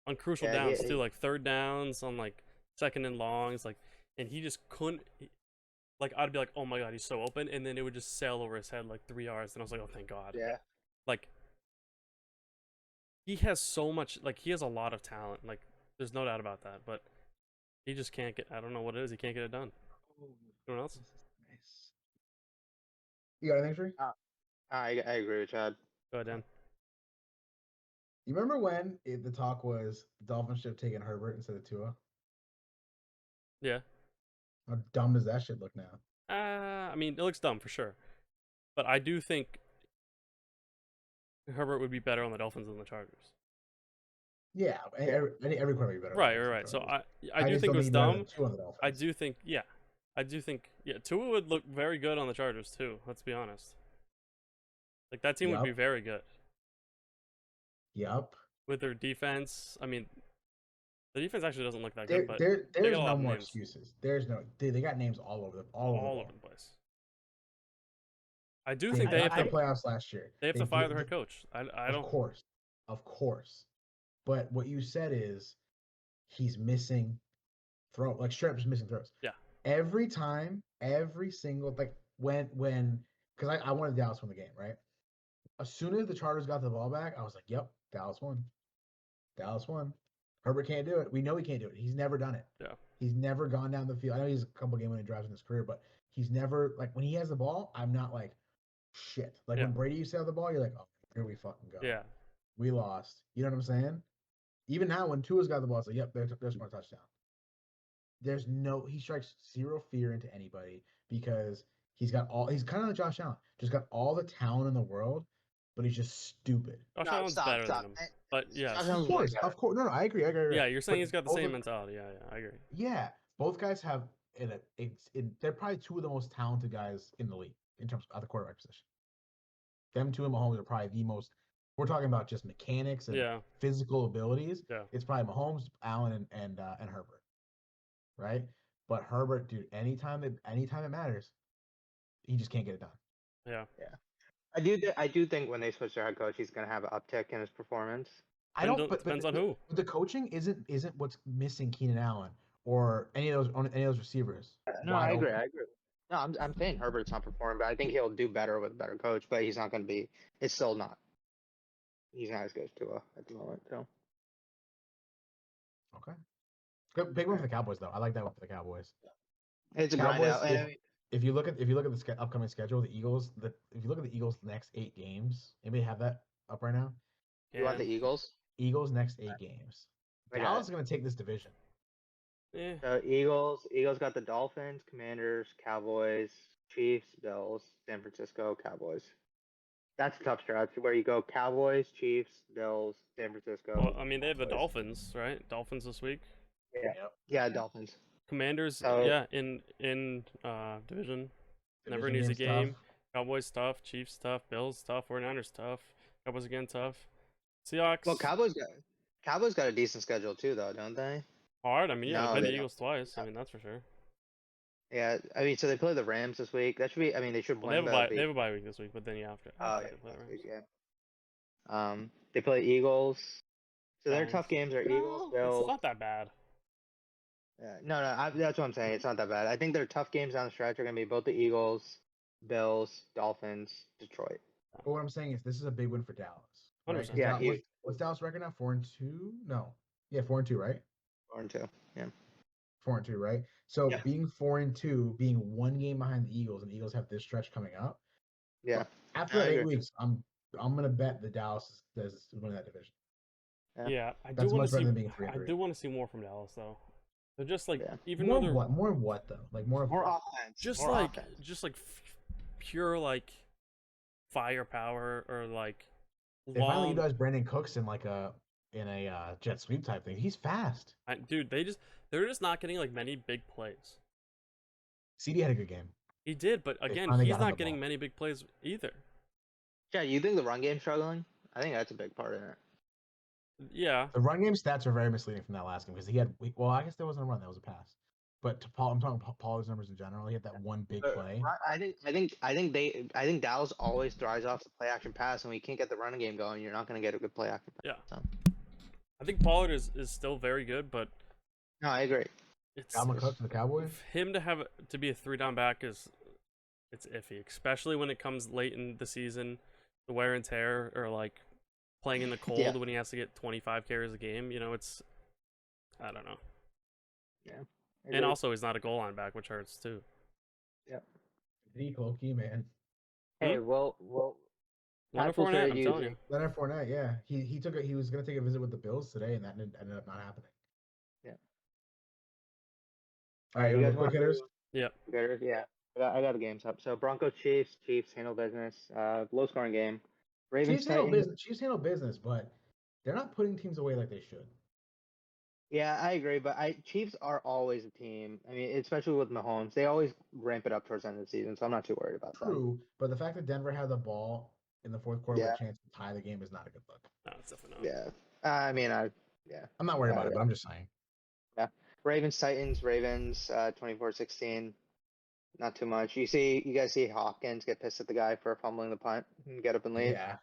On crucial Yeah, downs too, like third downs on like second and longs, like, and he just couldn't. Like I'd be like, oh my god, he's so open, and then it would just sail over his head like 3 yards, and I was like, oh thank god. Yeah. Like he has so much, like he has a lot of talent. Like there's no doubt about that, but he just can't get. I don't know what it is. He can't get it done. Anyone else? Nice. You got anything, Shree? I agree with Chad. Go ahead, Dan. You remember when the talk was the Dolphins should have taken Herbert instead of Tua? Yeah. How dumb does that shit look now? I mean, it looks dumb for sure, but I do think Herbert would be better on the Dolphins than the Chargers. Yeah, every quarter would be better. Right. So I do just think don't it was he'd be better dumb. than Tua on the Dolphins. I do think, yeah. Tua would look very good on the Chargers too. Let's be honest. Like that team would be Yup. very good Yup. with their defense. I mean, the defense actually doesn't look that good, but There's got a lot no of more names. excuses. There's no. They got names all over all over the place. I do They think they got have to to. playoffs last year. They have to fire their head coach. I don't. Of course. But what you said is he's missing like straight up just missing throws. Yeah. Every time, every single like when because I wanted Dallas to win the game, right? As soon as the Chargers got the ball back, I was like, "Yep, Dallas won. Dallas won. Herbert can't do it. We know he can't do it. He's never done it. Yeah. He's never gone down the field. I know he's a couple game winning drives in his career, but he's never like when he has the ball. I'm not like shit. Like when Brady used to have the ball, you're like, oh, here we fucking go. Yeah. We lost. You know what I'm saying? Even now, when Tua's got the ball, it's like, yep, there's more touchdown. He strikes zero fear into anybody because he's kind of like Josh Allen, just got all the talent in the world, but he's just stupid. Josh Allen's better than him. But yeah, Of course. No, I agree. Yeah, you're saying But he's got the both same of- mentality. Yeah, I agree. Yeah, both guys have they're probably two of the most talented guys in the league in terms of the quarterback position. Them two and Mahomes are probably the most. We're talking about just mechanics and physical abilities. Yeah. It's probably Mahomes, Allen, and Herbert, right? But Herbert, dude, anytime it matters, he just can't get it done. Yeah. I do think when they switch their head coach, he's gonna have an uptick in his performance. Depends on who. The coaching isn't what's missing Keenan Allen or any of those receivers. No, I agree. No, I'm saying Herbert's not performing, but I think he'll do better with a better coach. But he's not going to be. It's still not. He's not as good as Tua at the moment. So. Okay. Good big one for the Cowboys though. I like that one for the Cowboys. It's a grind out. If you look at the upcoming schedule, if you look at the Eagles' next 8 games, anybody have that up right now? You want the Eagles? Eagles' next 8 games. Dallas is going to take this division. Yeah. So Eagles got the Dolphins, Commanders, Cowboys, Chiefs, Bills, San Francisco, Cowboys. That's a tough stretch where you go Cowboys, Chiefs, Bills, San Francisco. Well, I mean, they have the Dolphins, right? Dolphins this week. Yeah, Dolphins. Commanders, in division. Never an easy game. Tough. Cowboys tough, Chiefs tough, Bills tough, 49ers tough, Cowboys again tough. Seahawks. Well, Cowboys got a decent schedule too, though, don't they? Hard. I mean, No, they play they the Eagles twice. I mean, that's for sure. Yeah, I mean, so they play the Rams this week. That should be. I mean, they should Well, win. they have a bye week this week, but then you have to. Yeah, play the Rams. yeah. They play Eagles. So their Giants. tough games are Eagles, No, Bills. it's not that bad. Yeah, no, that's what I'm saying. It's not that bad. I think their tough games down the stretch are going to be both the Eagles, Bills, Dolphins, Detroit. But what I'm saying is this is a big win for Dallas. Right? 100%. Yeah, what's Dallas record now? 4-2? No. Yeah, 4-2, right? 4-2. Yeah. 4-2, right? So Yeah. being 4-2, being 1 game behind the Eagles, and the Eagles have this stretch coming up. Yeah. After I 8 agree. weeks, I'm gonna bet the Dallas does win that division. Yeah, I do That's want much to better see. than being I 3-3. do want to see more from Dallas, though. They're just like even More though of they're what? More of what though? Like more of More offense. just More like offense. pure like firepower or like They finally long. utilize Brandon Cooks in a jet sweep type thing. He's fast. Dude, they're just not getting like many big plays. CD had a good game. He did, but again, finally he's got him not the getting ball. many big plays either. Yeah, you think the run game's struggling? I think that's a big part in it. Yeah, The run game stats are very misleading from that last game because he had. Well, I guess there wasn't a run; that was a pass. But to Paul, I'm talking Pollard's numbers in general. He had that one big play. I think Dallas always thrives off the play action pass, and when you can't get the running game going, you're not going to get a good play action pass. yeah. So, I think Pollard is still very good, but no, I agree. it's Dalvin Cook to the Cowboys. him to be a 3-down back is it's iffy, especially when it comes late in the season, the wear and tear, or like playing in the cold Yeah. when he has to get 25 carries a game. You know, it's I don't know. Yeah. And also, he's not a goal line back, which hurts too. Zeke, low key, man. Hey, well, Leonard Packers Fournette, are I'm telling using- you. Leonard Fournette, yeah, he was gonna take a visit with the Bills today, and that ended up not happening. Yeah. All right, you you guys quick want hitters. Yep. Yeah, I got the games up. So Broncos Chiefs handle business. Low scoring game. Ravens Chiefs handle Titans. business. Chiefs handle business, but they're not putting teams away like they should. Yeah, I agree, but Chiefs are always a team. I mean, especially with Mahomes, they always ramp it up towards the end of the season, so I'm not too worried about them. True, but the fact that Denver had the ball in the fourth quarter with Yeah. a chance to tie the game is not a good look. No, it's definitely not. Yeah, I mean, I'm not worried Got about it. it, but I'm just saying. Ravens 24-16. Not too much. You guys see Hopkins get pissed at the guy for fumbling the punt and get up and leave. Yeah,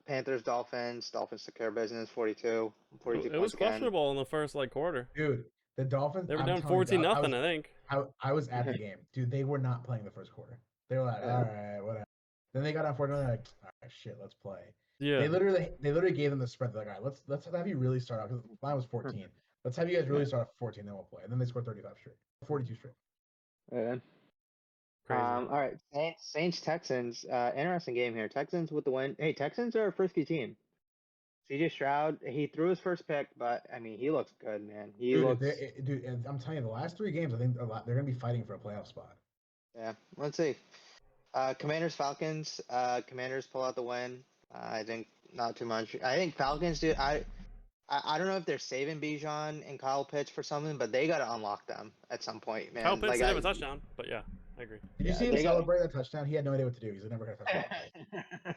Panthers Dolphins took care of business. 42 It was points again. questionable in the first quarter. dude, the Dolphins. They were I'm down telling you, 14-0, I think. I was at the game, dude. They were not playing the first quarter. They were like, Yeah. all right, whatever. Then they got on 14. They're like, all right, shit, let's play. Yeah. They literally gave them the spread. They're like, all right, let's have you really start off because the line was 14. Let's have you guys really start off 14, then we'll play. And then they scored 35 straight, 42 straight. Yeah. Crazy. All right, Saints Texans. Interesting game here. Texans with the win. Hey, Texans are a frisky team. CJ Stroud, he threw his first pick, but I mean, he looks good, man. Dude, I'm telling you, the last 3 games, I think they're gonna be fighting for a playoff spot. Yeah. Let's see. Commanders Falcons. Commanders pull out the win. I think not too much. I think Falcons do. I don't know if they're saving Bijan and Kyle Pitts for something, but they got to unlock them at some point, man. Kyle Pitts Like, did have a touchdown, but yeah, I agree. Did you Yeah, see him they got- celebrate that touchdown? He had no idea what to do. He's never gonna touch that.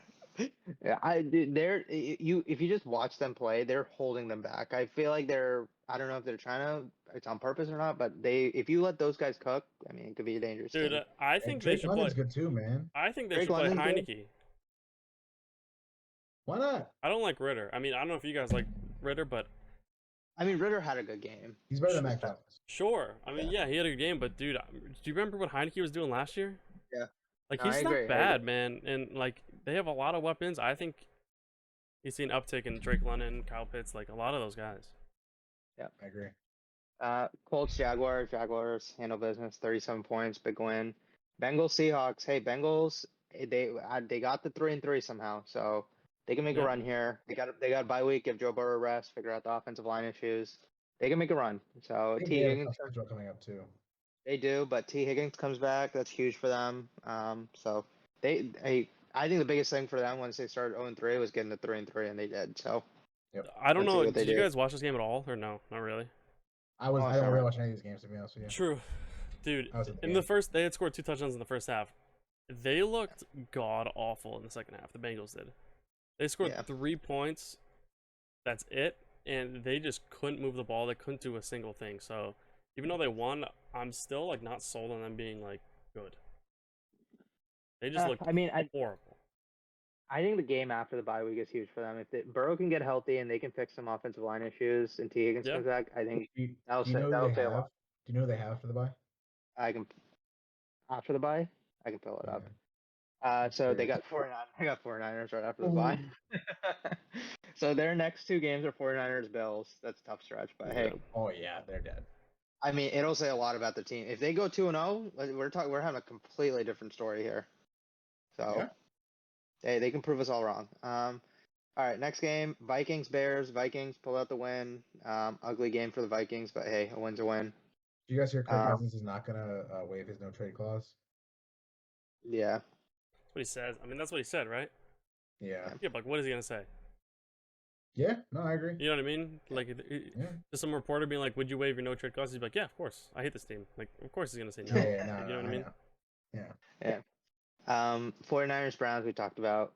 Yeah, if you just watch them play, they're holding them back. I feel like I don't know if they're trying to, it's on purpose or not, but if you let those guys cook, I mean, it could be a dangerous Dude, team. I think Drake they should play. London's good too, man. I think they Drake should play London's good. Heineke. Why not? I don't like Ritter. I mean, I don't know if you guys like Ritter, but I mean, Ritter had a good game. He's better than Mac Jones. sure. I mean, yeah, he had a good game, but dude, do you remember what Heineke was doing last year? Yeah. Like, No, he's I not agree, I bad, man. And, like, they have a lot of weapons. I think he's seen uptick in Drake London, Kyle Pitts, like, a lot of those guys. I agree. Colts Jaguars handle business. 37 points, big win. Bengals Seahawks. Hey, Bengals, they got the 3-3 somehow, so they can make a Yeah. run here. They got a bye week. Give Joe Burrow a rest. Figure out the offensive line issues. They can make a run. So I think T they have a Higgins, tough schedule coming up too. they do, but T Higgins comes back. That's huge for them. So I think the biggest thing for them once they started 0-3 was getting to 3-3, and they did. So I don't Let's see know. what they Did you do. I guys watch this game at all, or no? Not really. I don't sorry. really watch any of these games to be honest with you. True. Dude, I was at the in the game. first, they had scored 2 touchdowns in the first half. They looked god awful in the second half. The Bengals did. They scored Yeah. 3 points. That's it. And they just couldn't move the ball. They couldn't do a single thing. So even though they won, I'm still like not sold on them being like good. They just looked I mean, horrible. I think the game after the bye week is huge for them. If Burrow can get healthy and they can fix some offensive line issues and T Higgins Yeah. comes back, I think Do you that'll know who that'll they say a have? lot. Do you know who they have after the bye? I can after the bye, I can fill it up. Yeah. So they Curious. got 49. I got 49ers right after the bye. So their next 2 games are 49ers Bills. That's a tough stretch, but hey, Oh yeah, they're dead. I mean, it'll say a lot about the team. If they go 2-0, we're having a completely different story here. So Yeah. hey, they can prove us all wrong. All right, next game, Vikings Bears. Vikings pull out the win. Ugly game for the Vikings, but hey, a win's a win. Do you guys hear Kirk Cousins is not gonna waive his no trade clause? Yeah. That's what he says. I mean, that's what he said, right? Yeah. Yeah, but like, what is he gonna say? Yeah, no, I agree. You know what I mean? Like, Yeah. just some reporter being like, "Would you waive your no trade clause?" He's like, "Yeah, of course. I hate this team." Like, of course he's gonna say no. Yeah, no, Like, you know no, what I I mean? know. Yeah. Yeah. 49ers Browns we talked about.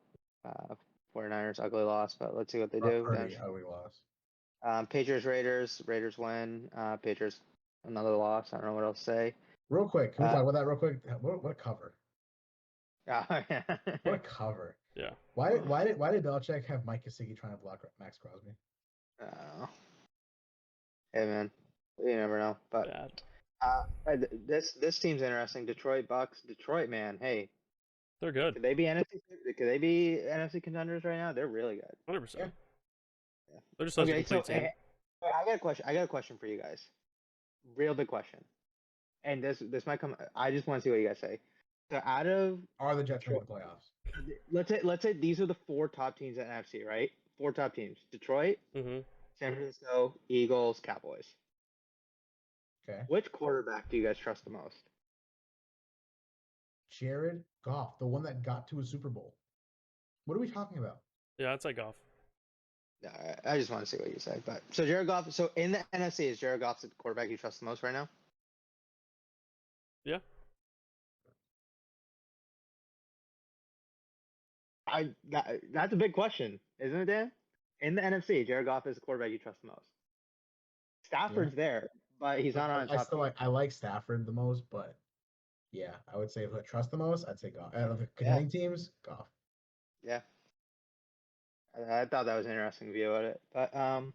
49ers ugly loss, but let's see what they do. Pretty ugly loss. Patriots Raiders win. Patriots another loss. I don't know what else to say. Real quick, can we talk about that real quick? What a cover! Oh yeah. What a cover! Yeah. Why did Belichick have Mike Gesicki trying to block Max Crosby? Hey man, you never know. But this team's interesting. Detroit Bucks. Detroit, man. Hey, They're good. could they be NFC? Could they be NFC contenders right now? They're really good. 100%. Yeah. They're just such a Okay, so complete team. I got a question. I got a question for you guys. Real big question. And this might come. I just want to see what you guys say. So out of Are the Jets making the playoffs? let's say these are the 4 top teams in NFC, right? 4 top teams: Detroit, Mm-hmm. San Francisco, Eagles, Cowboys. Okay. Which quarterback do you guys trust the most? Jared Goff, the one that got to a Super Bowl. What are we talking about? Yeah, it's like golf. I just want to see what you say. But so Jared Goff. So in the NFC, is Jared Goff the quarterback you trust the most right now? Yeah. That's a big question, isn't it, Dan? In the NFC, Jared Goff is the quarterback you trust the most. Stafford's there, but he's not on a top team. I like Stafford the most, but yeah, I would say if I trust the most, I'd say Goff. Out of the contending teams, Goff. Yeah. I thought that was an interesting view of it. But I don't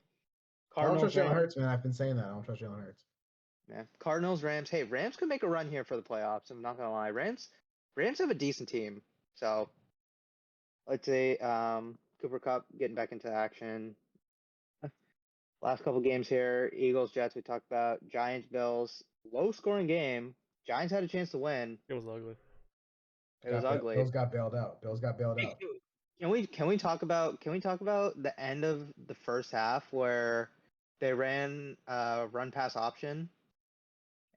Cardinals, trust Jalen Rams, Hurts, man. I've been saying that. I don't trust Jalen Hurts. man. Cardinals, Rams. Hey, Rams could make a run here for the playoffs. I'm not gonna lie. Rams have a decent team. So let's say Cooper Cup getting back into action. Last couple games here: Eagles, Jets. We talked about Giants, Bills. Low scoring game. Giants had a chance to win. It was ugly. It was ugly. Bills got bailed out. Can we talk about the end of the first half where they ran run pass option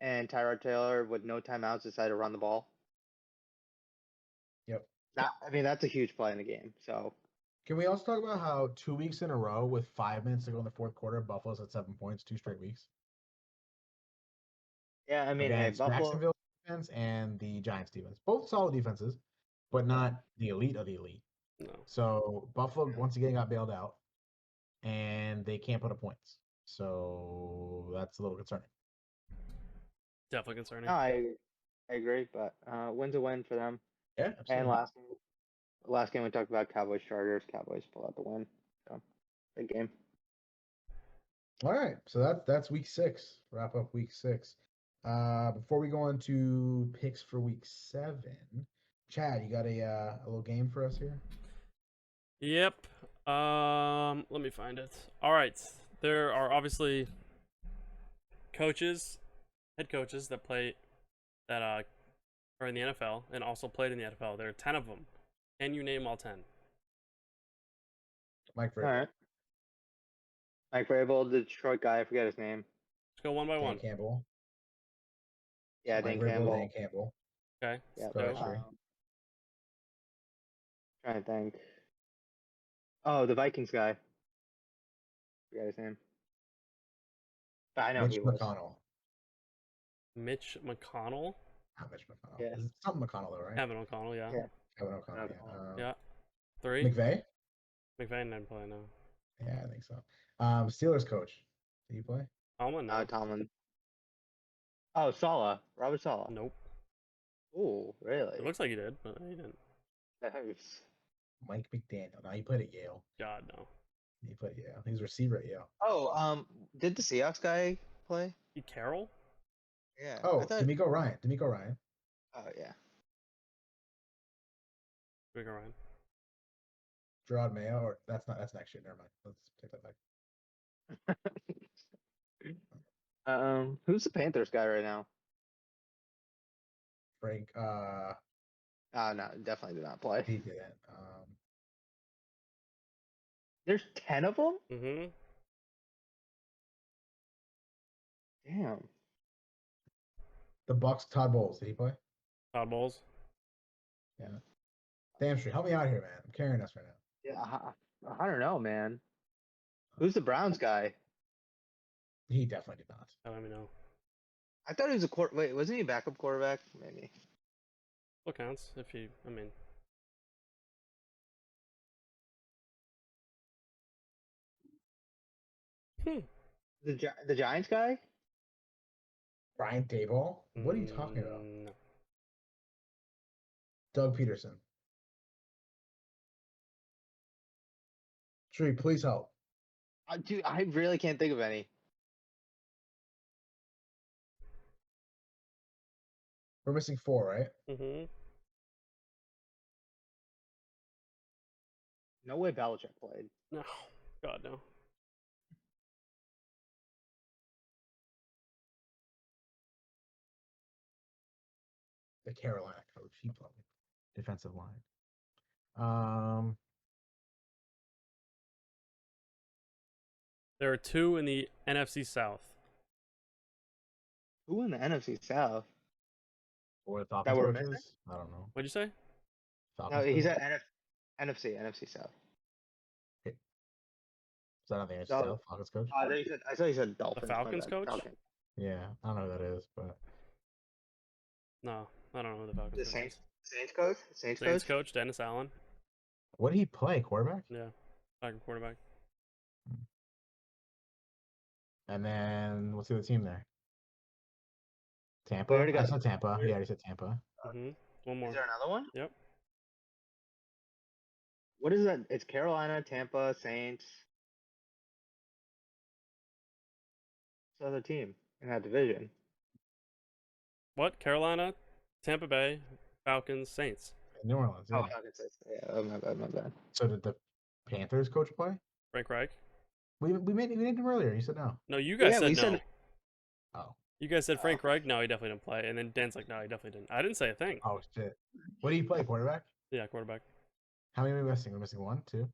and Tyrod Taylor with no timeouts decided to run the ball? Yep. That's a huge play in the game. So Can we also talk about how 2 weeks in a row with 5 minutes to go in the fourth quarter, Buffalo's at 7 points, 2 straight weeks? yeah, hey, Against Buffalo. Jacksonville defense and the Giants defense. Both solid defenses, but not the elite of the elite. No. So Buffalo once again got bailed out, and they can't put up points. So that's a little concerning. Definitely concerning. No, I agree, but win's a win for them. Yeah, absolutely. And last game we talked about Cowboys Chargers. Cowboys pull out the win. So big game. All right, so that's week 6. Wrap up week 6. Before we go on to picks for week 7, Chad, you got a little game for us here? Yep. Let me find it. All right. There are obviously head coaches that are in the NFL and also played in the NFL. There are 10 of them. Can you name all 10? Mike All Vrabel. right. Mike Vrabel, the Detroit guy. I forget his name. Let's go one by Dan one. Campbell. Yeah, Mike Dan Vrabel, Campbell. Dan Campbell. Okay. Yeah. Go ahead, Sherry. Trying to think. Oh, the Vikings guy. Forget his name. But I know Mitch he was. McConnell. Mitch McConnell. Not Mitch McConnell. Yeah. It's something McConnell though, right? Kevin O'Connell, yeah. Yeah. Kevin O'Connell. Yeah. Yeah. 3. McVay. McVay didn't play, no. Yeah, I think so. Steelers coach. Did he play? Tomlin, no. Tomlin. Oh, Saleh. Robert Saleh. Nope. Oh, really? It looks like he did, but he didn't. Nice. Mike McDaniel. No, he played at Yale. God, no. He played at Yale. He was a receiver at Yale. Oh, did the Seahawks guy play? Pete Carroll? Yeah. Oh, I thought... D'Amico Ryan. Oh, yeah. Big Ryan. Gerard Mayo, or that's next year. Never mind. Let's take that back. Who's the Panthers guy right now? Frank. No, definitely did not play. He didn't. There's 10 of them? Mm-hmm. Damn. The Bucks. Todd Bowles. Did he play? Todd Bowles. Yeah. Damn straight. Help me out here, man. I'm carrying us right now. Yeah, I don't know, man. Who's the Browns guy? He definitely did not. Let me know. I thought he was a Wait, wasn't he a backup quarterback? Maybe. What counts if he? I mean, The Giants guy? Brian Daboll? What are you talking about? No. Doug Peterson. Tree, please help. Dude, I really can't think of any. We're missing 4, right? Mm-hmm. No way Belichick played. No. God no. The Carolina coach. He played defensive line. There are 2 in the NFC South. Who in the NFC South? Or the Falcons we're coaches? missing? I don't know. What'd you say? No, Falcons he's coaches? at NFC South. Is that on the NFC So- South? Falcons coach? I thought you said Dolphins. my Falcons bad. coach? Falcons. Yeah, I don't know who that is, but No, I don't know who the Falcons The coach Saints. is. Saints coach. Saints Saints coach. coach Dennis Allen. what did he play? Quarterback? Yeah, backup quarterback. And then what's the other team there? Tampa? We already I got- said Tampa. He already said Tampa. Mm-hmm. One more. Is there another one? Yep. What is that? It's Carolina, Tampa, Saints. What's the other team in that division? What? Carolina, Tampa Bay, Falcons, Saints. New Orleans. Oh, Yeah. Falcons. Yeah. Oh, my bad. My bad. So did the Panthers coach play? Frank Reich. We named him earlier. You said no. No, you guys Yeah, said we no. said- Oh. You guys said Frank Oh. Reich. No, he definitely didn't play. And then Dan's like, no, he definitely didn't. I didn't say a thing. Oh shit. What do you play? Quarterback? Yeah, quarterback. How many are we missing? We're missing 1, 2.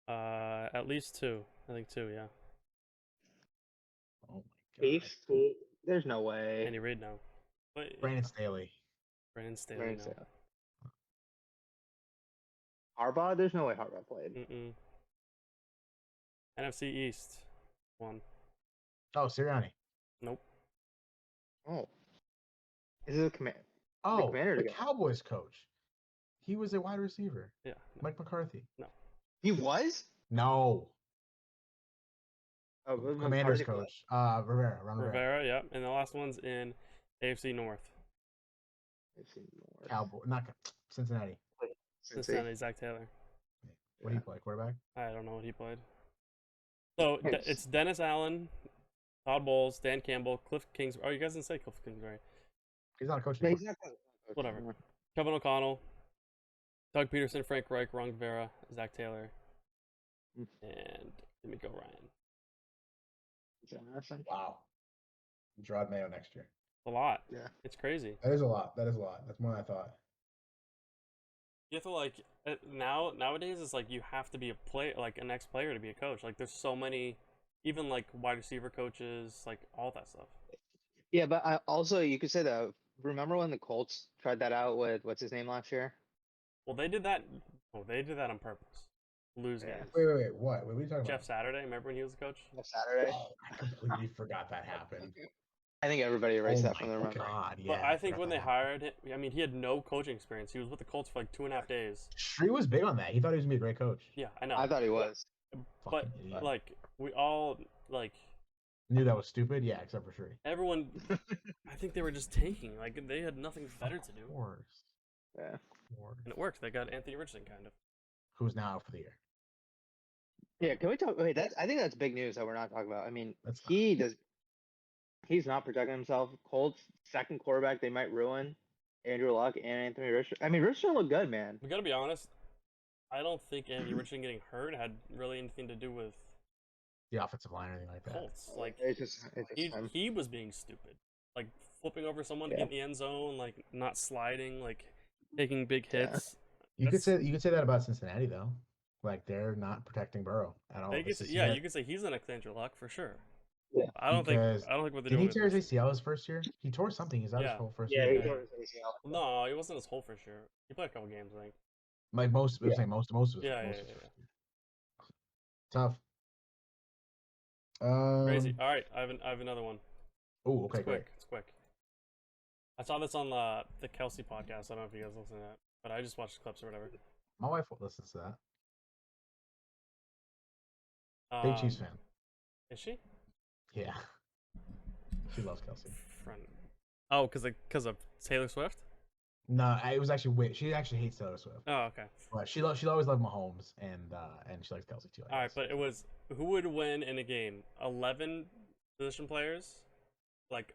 At least 2. I think 2. Yeah. Oh my god. Chiefs. There's no way. Andy Reid now. Wait, Brandon Staley. Brandon Staley Brandon now. Staley. Harbaugh. There's no way Harbaugh played. Mm-mm. NFC East. 1. Oh, Sirianni. Nope. Oh. This is a command. Oh, Commander the together. Cowboys coach. He was a wide receiver. Yeah. Mike McCarthy. He was. No. Oh, was Commanders McCarthy play? coach. Rivera. Ron Rivera. Rivera, yep. And the last one's in AFC North. I've seen more. Cowboy. Not Cincinnati. Cincinnati, Zach Taylor. What do you play? Quarterback? I don't know what he played. So Nice. it's Dennis Allen, Todd Bowles, Dan Campbell, Cliff Kingsbury. Oh, you guys didn't say Cliff Kingsbury. He's not a coach No, anymore. he's not coach. Whatever. anymore. Kevin O'Connell, Doug Peterson, Frank Reich, Ron Rivera, Zach Taylor, Mm. and D'Amico Ryan. Is that interesting? Wow. Gerard Mayo next year. A lot. Yeah. It's crazy. That is a lot. That is a lot. That's more than I thought. You have to like nowadays it's like you have to be a play like an ex-player to be a coach. Like there's so many, even like wide receiver coaches, like all that stuff. Yeah, but also you could say that. Remember when the Colts tried that out with what's his name last year? Well, they did that. Oh, they did that on purpose. Lose Yeah. games. Wait. What? What are we talking Jeff about? Saturday, remember when he was the coach? Saturday. Oh, I completely forgot that happened. I think everybody erased Oh that from their my memory. god, yeah. But I think forgot when that they happened. hired him, I mean, he had no coaching experience. He was with the Colts for like 2.5 days. Shree was big on that. He thought he was gonna be a great coach. Yeah, I know. I thought he was. But Fucking idiot. like we all like Knew that was stupid. Yeah, except for Shree. everyone. I think they were just tanking. Like they had nothing better to do, Of course. Yeah. Of course. and it worked. They got Anthony Richardson kind of. Who's now out for the year? Yeah, can we talk? Wait, I think that's big news that we're not talking about. I mean, That's not. he does. He's not protecting himself. Colts second quarterback they might ruin. Andrew Luck and Anthony Richardson. I mean, Richardson looked good, man. We gotta be honest. I don't think Anthony Richardson getting hurt had really anything to do with The offensive line or anything like that. Colts. Like It's just him. he was being stupid, like flipping over someone to Yeah. get in the end zone, like not sliding, like taking big Yeah. hits. You could That's- say that about Cincinnati though. Like they're not protecting Burrow at all. They could This say- is yeah, yet- you could say he's an Andrew Luck for sure. Yeah. I don't Because think what they're Did he doing. tear his is- ACL his first year? He tore something. He's out his Yeah. whole first Yeah, year. he right? tore his ACL. No, it wasn't his whole for sure. He played a couple games, I think. Like most, Yeah. most of his Yeah, most yeah, of his yeah, first year. Tough. Crazy. All right, I have another one. Oh, It's okay, great. quick. It's quick. I saw this on the Kelsey podcast. I don't know if you guys listen to that, but I just watched clips or whatever. My wife listens to that. Big Chiefs fan. Is she? Yeah. She loves Kelsey. Friend. Oh, because of Taylor Swift. No, it was actually she actually hates Taylor Swift. Oh, okay. But she always loved Mahomes and she likes Kelsey too. All right, but it was who would win in a game? 11 position players, like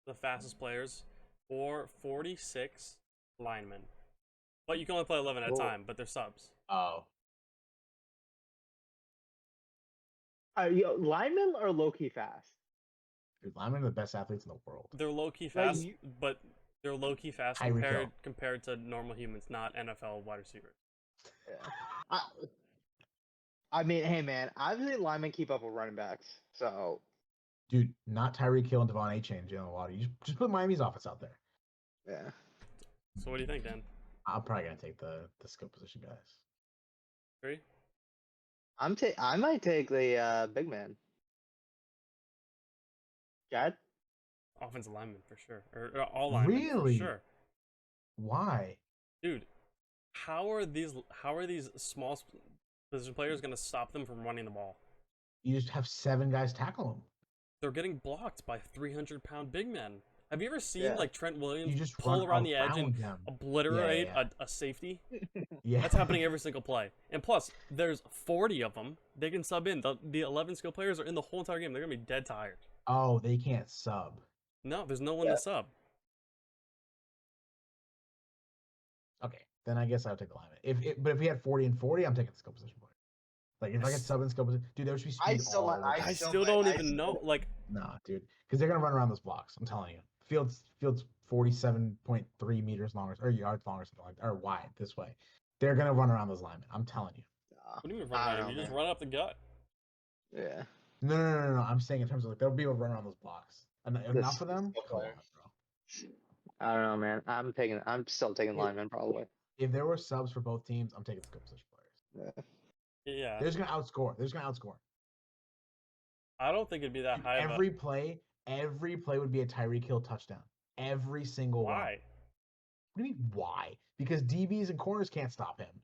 the fastest players, or 46 linemen. But you can only play 11 at a time, but they're subs. Oh. Linemen are low key fast. Dude, linemen are the best athletes in the world. They're low key fast, but they're low key fast Tyreek compared to normal humans, not NFL wide receivers. Yeah. I mean, hey man, I've seen linemen keep up with running backs. So, Dude, not Tyreek Hill and Devon A-Chain, Jalen Waddle. You just put Miami's offense out there. yeah. So what do you think, Dan? I'm probably gonna take the skill position guys. Three? I might take the big man. Chad? Offensive lineman for sure, or all linemen Really? for sure. Why? Dude, how are these small position players gonna stop them from running the ball? You just have 7 guys tackle them. They're getting blocked by 300-pound big men. Have you ever seen like Trent Williams You just pull run around the edge and them. obliterate Yeah. A safety? Yeah. That's happening every single play. And plus, there's 40 of them. They can sub in. The 11 skill players are in the whole entire game. They're gonna be dead tired. Oh, they can't sub. No, there's no one to sub. Okay, then I guess I would take the lineman. But if we had 40 and 40, I'm taking the skill position player. Like if I get sub and skill position, dude, there should be speed all over. I still don't even know. Like, nah, dude, because they're gonna run around those blocks. I'm telling you, field's 47.3 meters long or yards long or something like that, or wide this way. They're gonna run around those linemen. I'm telling you. what do you mean run around? You just run up the gut. Yeah. No. I'm saying in terms of like they'll be able to run around those blocks. Enough of them. Come on, bro. I don't know, man. I'm still taking linemen probably. If there were subs for both teams, I'm taking the skill position players. Yeah. They're just gonna outscore. I don't think it'd be that high. Every play would be a Tyreek Hill touchdown. Every single one. Why? What do you mean why? Because DBs and corners can't stop him.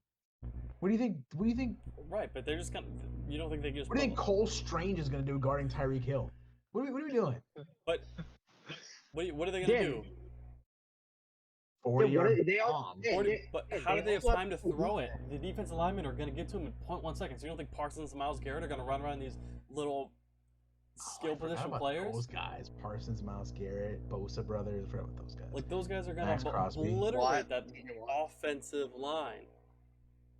What do you think? Right, but they're just gonna. You don't think they just? What do you think Cole Strange is gonna do guarding Tyreek Hill? What are we doing? But what are they gonna do? 40 But how do they have time to throw it? The defensive linemen are gonna get to him in 0.1 seconds. So you don't think Parsons and Myles Garrett are gonna run around these little skill position players? Those guys, Parsons, Myles Garrett, Bosa brothers. I forgot about those guys. Like those guys are gonna Max Crosby. obliterate that offensive line.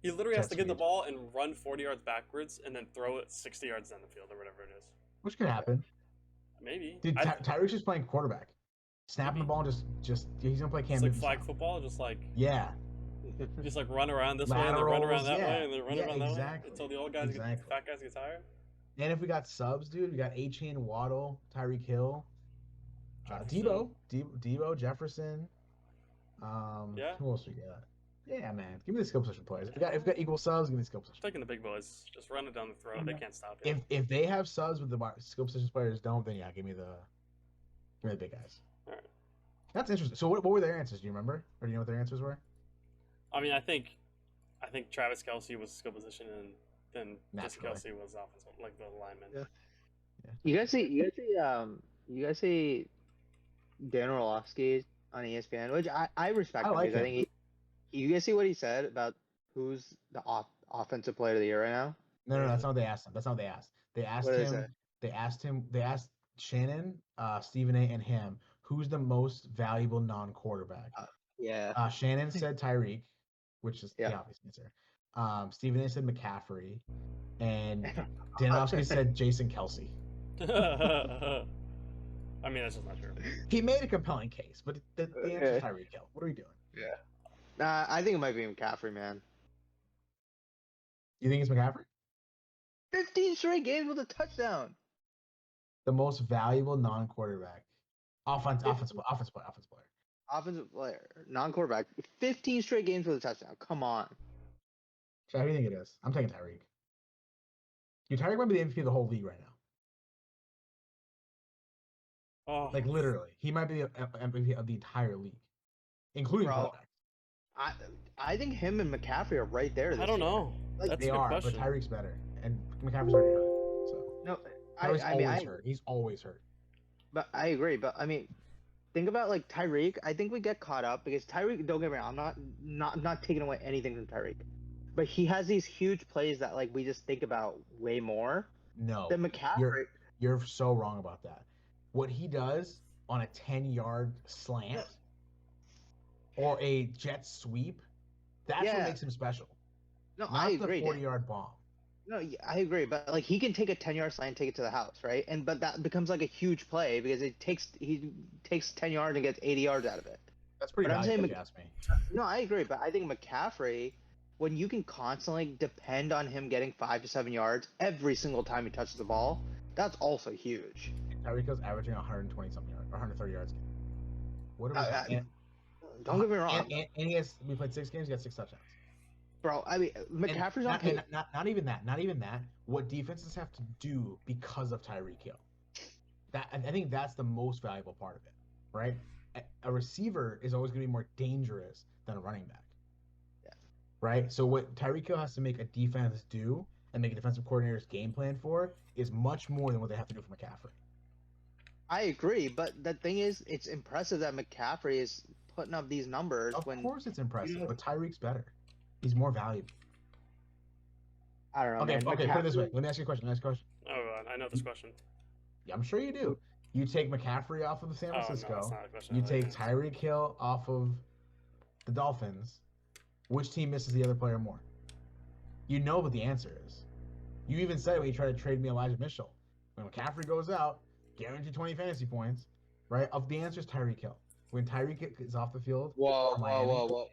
He literally has to get the ball and run 40 yards backwards and then throw it 60 yards down the field or whatever it is. Which could happen. Maybe. Dude, Tyreek's just playing quarterback. Snapping the ball and just he's gonna play Cam It's like Newton flag style. football, just like Just like run around this way and then run around that way and then run around that way exactly. until the old guys the fat guys get tired. And if we got subs, dude, we got A-Chain, Waddle, Tyreek Hill, Debo, Jefferson. Yeah. Who else we got? Yeah, man. Give me the skill position players. If we got equal subs, give me the skill position. Taking the big boys, just run it down the throat. They can't stop you. If they have subs with the skill position players don't, then yeah, give me the big guys. All right. That's interesting. So what were their answers? Do you remember, or do you know what their answers were? I mean, I think Travis Kelsey was skill position, and then just Naturally. Kelsey was offensive, like the lineman. Yeah. You guys see Dan Orlovsky on ESPN, which I respect. I like because him. I think you guys see what he said about who's the offensive player of the year right now? No, that's not what they asked him. That's not what they asked. They asked What did him. They asked Shannon, Stephen A, and him, who's the most valuable non-quarterback. Yeah. Shannon said Tyreek, which is the obvious answer. Stephen A said McCaffrey, and Danowski said Jason Kelsey. I mean, that's just not true. He made a compelling case, but the answer is Tyreek Hill. What are we doing? Yeah. I think it might be McCaffrey, man. You think it's McCaffrey? 15 straight games with a touchdown. The most valuable non-quarterback. Offensive player. Offensive player, non-quarterback. 15 straight games with a touchdown. Come on. So how do you think it is? I'm taking Tyreek. Tyreek might be the MVP of the whole league right now. Oh, Like literally, he might be the MVP of the entire league, including Bro, quarterbacks. I think him and McCaffrey are right there I this don't year. know. Like, That's They a good are, question. but Tyreek's better, and McCaffrey's already hurt. So No, Tyreek's I mean always hurt. He's always hurt. but I agree. But I mean, think about like Tyreek. I think we get caught up because Tyreek. Don't get me wrong. I'm not taking away anything from Tyreek, but he has these huge plays that like we just think about way more No, than McCaffrey. you're so wrong about that. What he does on a 10-yard slant or a jet sweep, that's what Yeah. makes him special. No, Not I the agree. 40-yard bomb. No, yeah, I agree, but like he can take a 10-yard slant and take it to the house, right? And but that becomes like a huge play because he takes 10 yards and gets 80 yards out of it. That's pretty But I'm valuable, saying if you ask me. No, I agree, but I think McCaffrey, when you can constantly depend on him getting 5 to 7 yards every single time he touches the ball, that's also huge. Tyreek Hill's averaging 120 something yards, or 130 yards. What are we talking? Don't get me wrong, And he has. We played 6 games. He got 6 touchdowns. bro. I mean, McCaffrey's on pace. Not even that. Not even that. What defenses have to do because of Tyreek Hill. I think that's the most valuable part of it, right? A receiver is always going to be more dangerous than a running back. Yeah. Right? So what Tyreek Hill has to make a defense do and make a defensive coordinator's game plan for is much more than what they have to do for McCaffrey. I agree, but the thing is, it's impressive that McCaffrey is putting up these numbers Of when course it's impressive, know- but Tyreek's better. He's more valuable. I don't know. Okay, man. put it this way. McCaffrey- Let me ask you a question. Oh, I know this question. Yeah, I'm sure you do. You take McCaffrey off of the San Oh, no, Francisco. that's not a question. You I take like that. Tyreek Hill off of the Dolphins. Which team misses the other player more? You know what the answer is. You even said when you tried to trade me Elijah Mitchell. When McCaffrey goes out, guaranteed 20 fantasy points, right? Of the answer is Tyreek Hill. When Tyreek is off the field, Whoa, for Miami, whoa.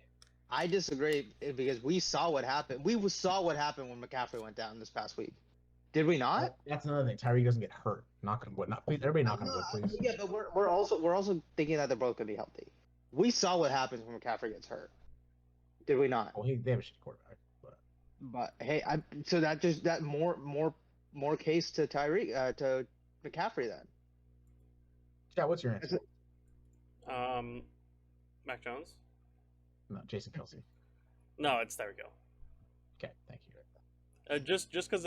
I disagree because we saw what happened. We saw what happened when McCaffrey went down this past week. Did we not? That's another thing. Tyreek doesn't get hurt. Knock on wood. Not please. Everybody knock on wood, please. Yeah, but we're also thinking that they're both gonna be healthy. We saw what happens when McCaffrey gets hurt. Did we not? Well, they have a shitty quarterback, but But hey, so that more case to Tyreek to McCaffrey then. yeah. What's your answer? Mac Jones? No, Jason Kelsey. No, it's Tyreek Hill. Okay, thank you. Just because,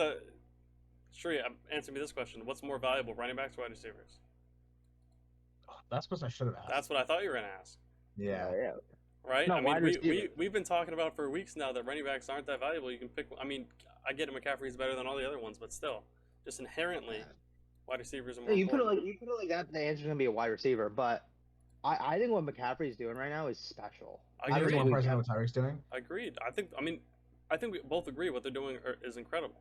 sure, answer me this question. What's more valuable, running backs or wide receivers? Oh, that's what I should have asked. That's what I thought you were going to ask. Yeah. Yeah. Right? No, I mean, wide receiver. we've been talking about for weeks now that running backs aren't that valuable. You can pick, I mean, I get it, McCaffrey's better than all the other ones, but still, just inherently, wide receivers are more You put it important. like that, the answer's gonna be a wide receiver. But I think what McCaffrey's doing right now is special. I I think it's agree. more impressive than what Tyreek's doing. Agreed. I think we both agree what they're doing is incredible.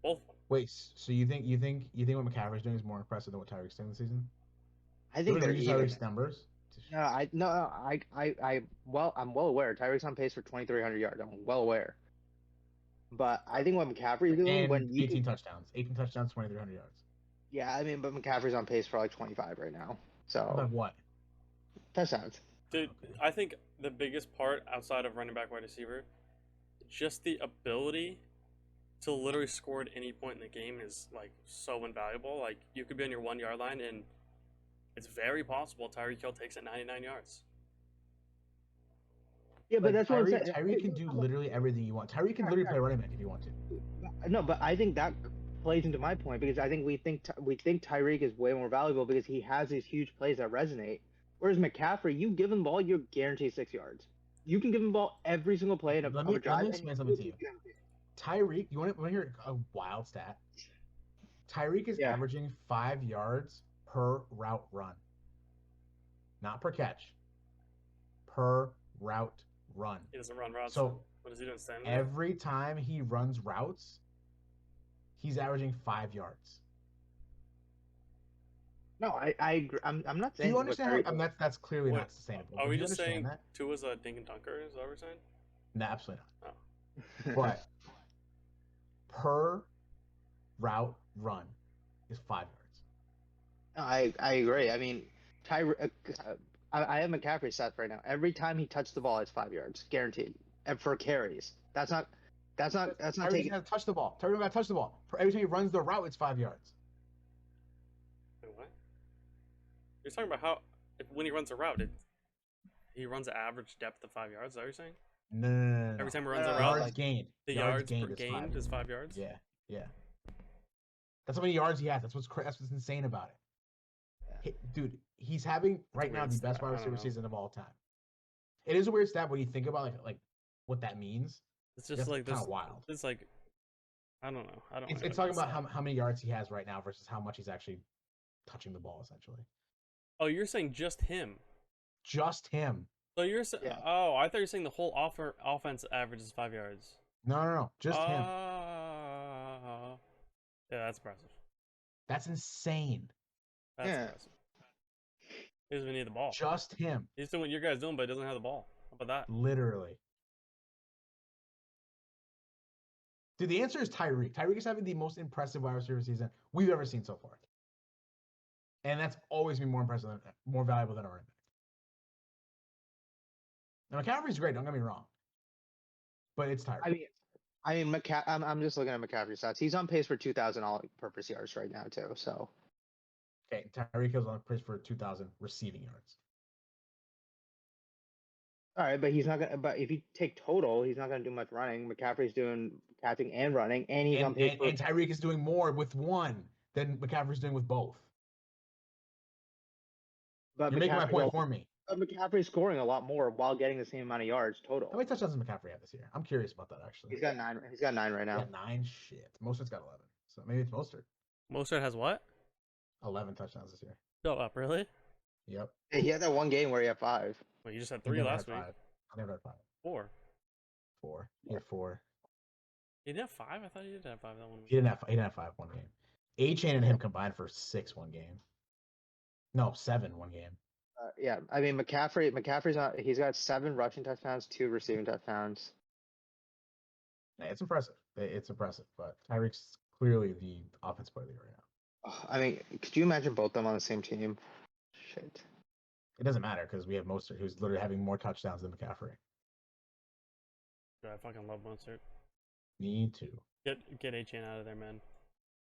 Both of them. Wait, so you think what McCaffrey's doing is more impressive than what Tyreek's doing this season? I think they're Read even. Tyreek's numbers. I'm well aware. Tyreek's on pace for 2,300 yards. I'm well aware. But I think what McCaffrey's doing And when you 18 touchdowns, 2,300 yards. yeah, I mean, but McCaffrey's on pace for like 25 right now. So About what? touchdowns. Dude, I think the biggest part outside of running back, wide receiver, just the ability to literally score at any point in the game is like so invaluable. Like you could be on your 1 yard line and it's very possible Tyreek Hill takes it 99 yards. Yeah, but that's what I'm saying. Tyreek can do literally everything you want. Tyreek can literally play running back if you want to. No, but I think that plays into my point because I think we think Tyreek is way more valuable because he has these huge plays that resonate. Whereas McCaffrey, you give him the ball, you're guaranteed 6 yards. You can give him the ball every single play in a Let me drive. explain something to you. Tyreek, you want to hear a wild stat? Tyreek is Yeah. averaging 5 yards per route run, not per catch. Per route run. He doesn't run routes. So what does he do instead? every time he runs routes, he's averaging 5 yards. No, I agree. I'm not Do saying. you understand? That's clearly Wait, not sustainable. Are but we do you just understand saying that? Tua's a dink and dunker? Is that what we're saying? No, absolutely not. Oh. But per route run is 5 yards. I agree. I mean, I have McCaffrey stats right now. Every time he touched the ball, it's 5 yards, guaranteed. And for carries, that's not Tyreek's taking. got to touch the ball. Tyreek's got to touch the ball. For every time he runs the route, it's 5 yards. Wait, what? You're talking about how when he runs a route, he runs an average depth of 5 yards. Is that what you're saying? No. Every time he runs a No, route, Yards gained. the yards yards gained gained is 5 yards. Yeah. That's how many yards he has. That's what's insane about it. Dude, he's having right now weird the best stat. wide I don't receiver know. season of all time. It is a weird stat when you think about like what that means. It's just That's like kind this. of wild. It's like I don't know. I don't. It's know talking about stat. how many yards he has right now versus how much he's actually touching the ball, essentially. Oh, you're saying just him. Just him. So you're saying? Yeah. Oh, I thought you were saying the whole offense averages 5 yards. No. Just him. Yeah, that's impressive. That's insane. That's Yeah. impressive. He doesn't even need the ball. Just him. He's doing what your guy's doing, but he doesn't have the ball. How about that? Literally. Dude, the answer is Tyreek. Tyreek is having the most impressive wide receiver season we've ever seen so far. And that's always been more impressive, more valuable than a running back. Now, McCaffrey's great, don't get me wrong. But it's Tyreek. I'm just looking at McCaffrey's stats. He's on pace for 2,000 all-purpose yards right now too. So Okay, Tyreek is on pace for 2,000 receiving yards. all right, but he's not gonna. But if you take total, he's not gonna do much running. McCaffrey's doing catching and running, and he's on pace for. And Tyreek is doing more with one than McCaffrey's doing with both. But You're making my point also- for me. McCaffrey's scoring a lot more while getting the same amount of yards total. How many touchdowns does McCaffrey have this year? I'm curious about that, actually. He's got 9. He's got 9 right now. Yeah, 9. Shit. Mostert's got 11. So maybe it's Mostert. Mostert has what? 11 touchdowns this year. Shut up, really? Yep. Yeah, he had that one game where he had 5. Wait, you just had He 3 never last had week. 5. I never had 5. 4. 4. He had 4. He didn't have 5? I thought he did have 5 that one week. He didn't have 5 one game. A-Chain and him combined for 6 one game. No, 7 one game. Yeah, I mean McCaffrey's not. He's got 7 rushing touchdowns, 2 receiving touchdowns. Yeah, it's impressive. It's impressive. But Tyreek's clearly the offensive player of the year right now. I mean, could you imagine both of them on the same team? Shit. It doesn't matter because we have Mostert, who's literally having more touchdowns than McCaffrey. Dude, I fucking love Mostert. Need to. Get A-Chain out of there, man.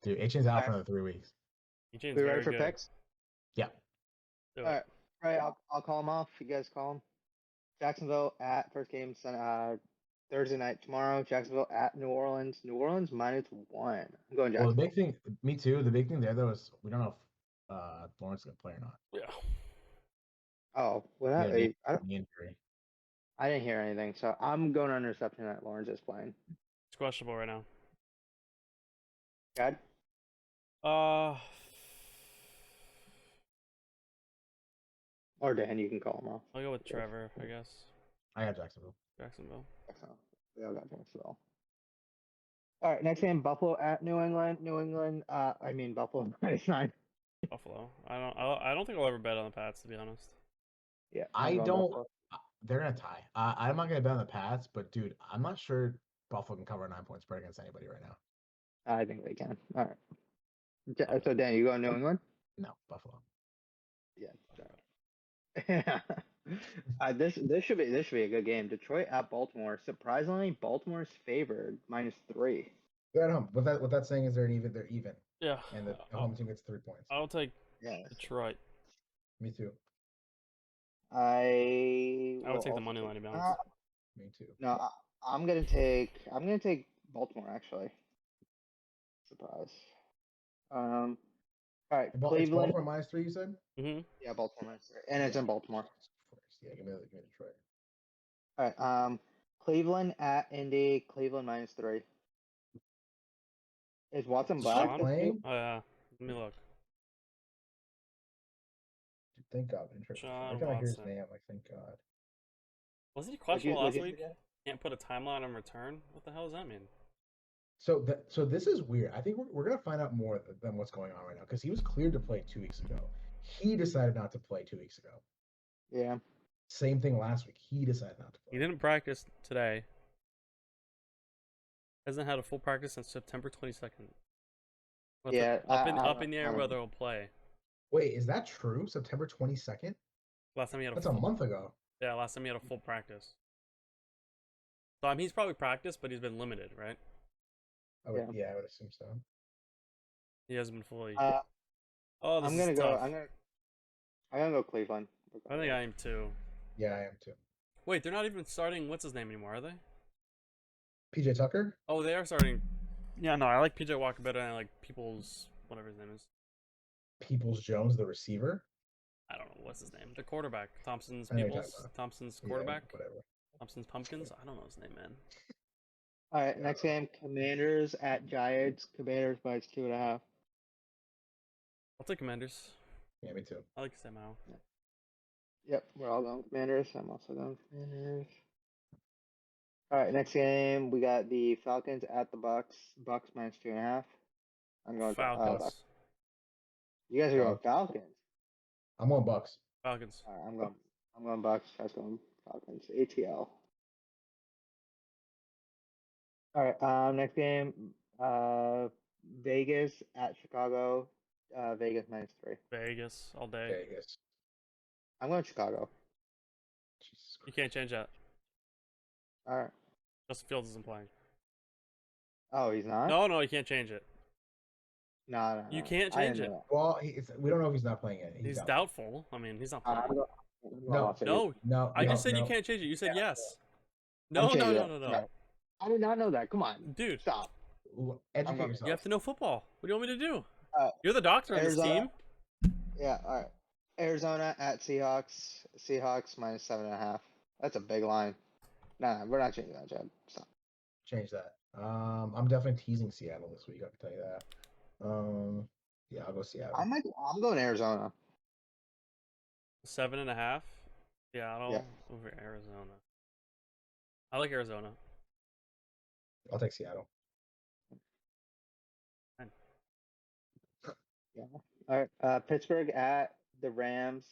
Dude, A-Chain's out for Alright. another 3 weeks. A-Chain's We very ready for good. picks? Yeah. Do it. All right. I'll call them off. You guys call them. Jacksonville at first game Thursday night tomorrow. Jacksonville at New Orleans. New Orleans -1. I'm going Well, Jacksonville. the big thing, me too. The big thing there though is we don't know if Lawrence is gonna play or not. Yeah. Oh, well, Yeah, I The injury. didn't hear anything, so I'm going under reception that Lawrence is playing. It's questionable right now. Chad? Or Dan, you can call him off. I'll go with Trevor, I guess. I got Jacksonville. Jacksonville. We all got Jacksonville. All right, next game, Buffalo at New England. Buffalo -9. Buffalo. I don't think I'll ever bet on the Pats, to be honest. Yeah, I I'm going don't. Buffalo. They're gonna tie. I'm not gonna bet on the Pats, but dude, I'm not sure Buffalo can cover a 9-point spread against anybody right now. I think they can. All right. So Dan, you going New England? No, Buffalo. Yeah. This should be a good game. Detroit at Baltimore. Surprisingly, Baltimore's favored -3. They're at home. What that's saying is they're even. They're even, Yeah. and the home team gets 3 points. I'll take Yeah. Detroit. Me too. I would take the money line, to be honest. Me too. No, I'm gonna take Baltimore actually. Surprise. All right, It's Cleveland. Baltimore -3. You said. Mm-hmm. Yeah, Baltimore -3, and it's in Baltimore. Yeah, give me Detroit. All right, Cleveland at Indy. Cleveland -3. Is Watson Black Sean? this playing? week? Oh, yeah. Let me look. Thank God. Interesting. Sean Every time I hear his Watson. name, I'm like, thank God. Wasn't he questionable Would last you week? forget? Can't put a timeline on return? What the hell does that mean? So this is weird. I think we're gonna find out more than what's going on right now because he was cleared to play 2 weeks ago. He decided not to play 2 weeks ago. Yeah. Same thing last week. He decided not to play. He didn't practice today. Hasn't had a full practice since September 22nd. Yeah, Up in the I air don't whether know. he'll play. Wait, is that true? September 22nd? Last time he had a That's a full, month ago. yeah, last time he had a full practice. So I mean, he's probably practiced, but he's been limited, right? I would assume so. He hasn't been fully. Uh, Oh, this I'm is gonna go. tough. I'm gonna go Cleveland. I think I am too. Yeah, I am too. Wait, they're not even starting. What's his name anymore? Are they? PJ Tucker. Oh, they are starting. Yeah, no, I like PJ Walker better than I like People's whatever his name is. Peoples Jones, the receiver. I don't know what's his name. The quarterback, Thompson's I know you're talking Peoples, about. Thompson's Yeah, quarterback, whatever. Thompson's Pumpkins. I don't know his name, man. All right, next game: Commanders at Giants. Commanders by 2.5. I'll take Commanders. Yeah, me too. I like Sam Howell. Yep, we're all going Commanders. I'm also going Commanders. All right, next game we got the Falcons at the Bucks. Bucks minus 2.5. I'm going Falcons. Bucks. You guys are going Falcons. I'm going Bucks. Falcons. All right, I'm going Bucks. I was going Falcons. ATL. All right, next game. Vegas at Chicago. Vegas minus 3. Vegas all day. Vegas. I'm going Chicago. Jesus You Christ. can't change that. All right. Justin Fields isn't playing. Oh, he's not. No, you can't change it. No. You can't I change didn't it. know Well, we don't know if he's not playing it. He's doubtful. I mean, he's not that. playing. No, No, I no, just said you no. can't change it. You said Yeah, yes. I'm No. changing it. I did not know that. Come on, Dude, stop. Educate going- yourself. you have to know football. What do you want me to do? Uh, You're the doctor on this Arizona- team. Yeah. All right. Arizona at Seahawks. Seahawks minus 7.5. That's a big line. Nah, we're not changing that, Chad. Stop. Change that. I'm definitely teasing Seattle this week. I can tell you that. Yeah, I'll go Seattle. I'm going Arizona. 7.5. Seattle Yeah. over Arizona. I like Arizona. I'll take Seattle. Yeah. All right. Pittsburgh at the Rams.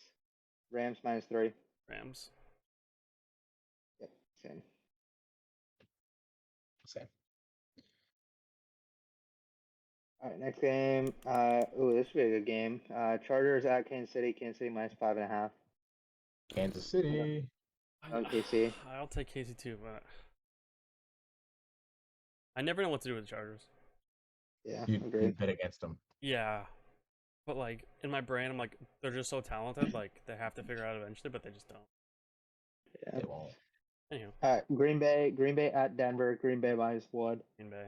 Rams minus 3. Rams. Yep. Same. Same. All right. Next game. This should be a good game. Chargers at Kansas City. Kansas City minus 5.5. Kansas City. On KC. I'll take KC too, but I never know what to do with the Chargers. Yeah. You Agreed. bet against them. Yeah, but like in my brain, I'm like they're just so talented. Like they have to figure out eventually, but they just don't. Yeah. They won't. Anyhow, All right. Green Bay at Denver. Green Bay minus 1. Green Bay.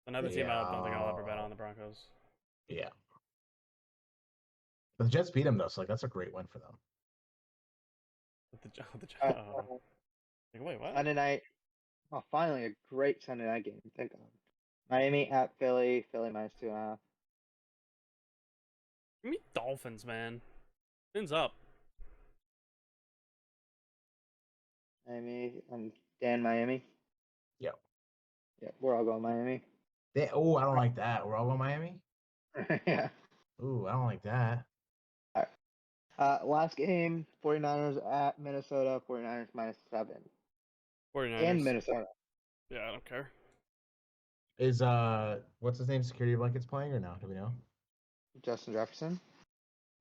Another team I don't think I'll ever bet on, the Broncos. Yeah. But the Jets beat them though, so like that's a great win for them. Like, wait, what? Sunday night. Oh, finally a great Sunday night game. Thank God. Miami at Philly. Philly minus 2.5. Give me Dolphins, man. Fins up. Miami. Dan Miami. Yep. Yeah, we're all going Miami. I don't like that. We're all going Miami? Yeah. Ooh, I don't like that. Last game, 49ers at Minnesota. 49ers minus 7. 49ers. And Minnesota. Yeah, I don't care. Is what's his name? Security Blankets playing or no? Do we know? Justin Jefferson.